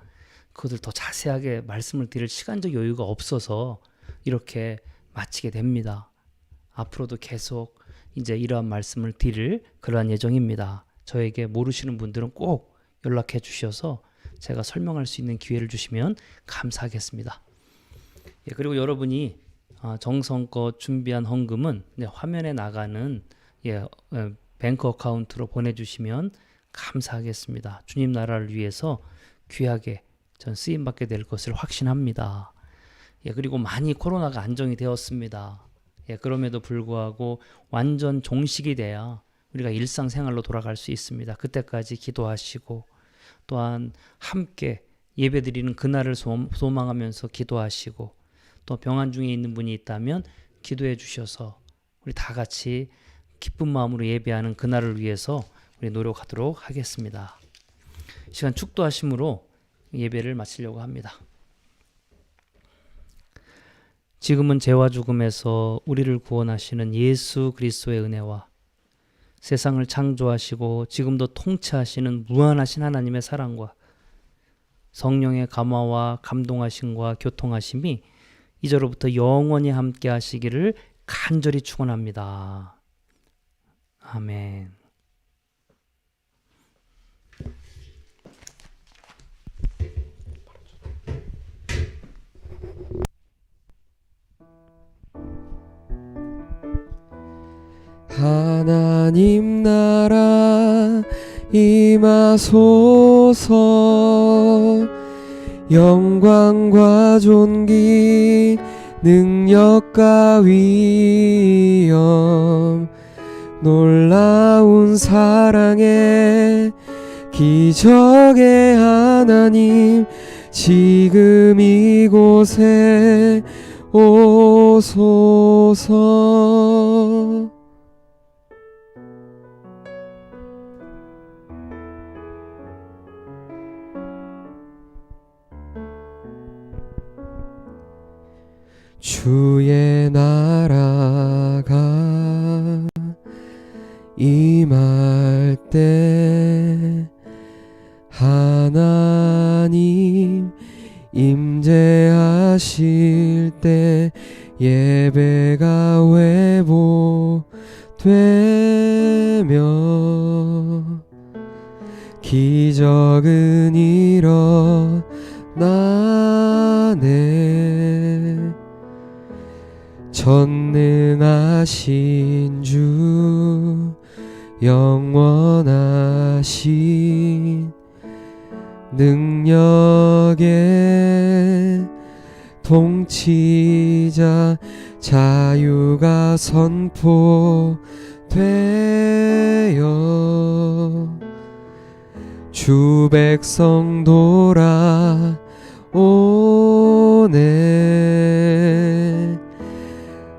그것을 더 자세하게 말씀을 드릴 시간적 여유가 없어서 이렇게 마치게 됩니다. 앞으로도 계속 이제 이러한 말씀을 드릴 그러한 예정입니다. 저에게 모르시는 분들은 꼭 연락해 주셔서 제가 설명할 수 있는 기회를 주시면 감사하겠습니다. 그리고 여러분이 정성껏 준비한 헌금은 화면에 나가는 뱅크 어카운트로 보내주시면 감사하겠습니다. 주님 나라를 위해서 귀하게 전 쓰임받게 될 것을 확신합니다. 그리고 많이 코로나가 안정이 되었습니다. 그럼에도 불구하고 완전 종식이 돼야 우리가 일상생활로 돌아갈 수 있습니다. 그때까지 기도하시고 또한 함께 예배드리는 그날을 소망하면서 기도하시고 또 병환 중에 있는 분이 있다면 기도해 주셔서 우리 다 같이 기쁜 마음으로 예배하는 그날을 위해서 우리 노력하도록 하겠습니다. 시간 축도하심으로 예배를 마치려고 합니다. 지금은 죄와 죽음에서 우리를 구원하시는 예수 그리스도의 은혜와 세상을 창조하시고 지금도 통치하시는 무한하신 하나님의 사랑과 성령의 감화와 감동하심과 교통하심이 이제로부터 영원히 함께 하시기를 간절히 축원합니다. 아멘. 하나님 나라 임하소서. 영광과 존귀 능력과 위엄 놀라운 사랑의 기적의 하나님 지금 이곳에 오소서. 주의 나라가 임할 때 하나님 임재하실 때 예배가 회복되며 기적은 일어나네. 전능하신 주 영원하신 능력의 통치자 자유가 선포되어 주 백성 돌아오네.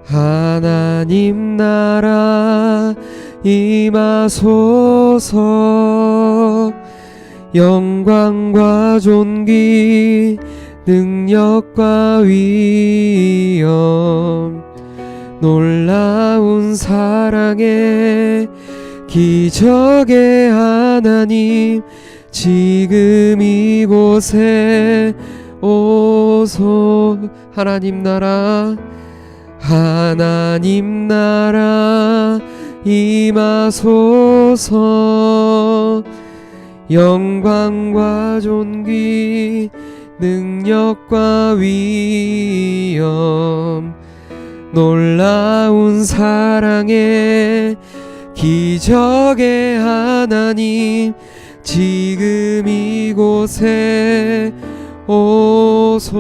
하나님 나라 임하소서. 영광과 존귀 능력과 위엄 놀라운 사랑의 기적의 하나님 지금 이곳에 오소. 하나님 나라 하나님 나라 임하소서. 영광과 존귀 능력과 위엄 놀라운 사랑의 기적의 하나님 지금 이곳에 오소서.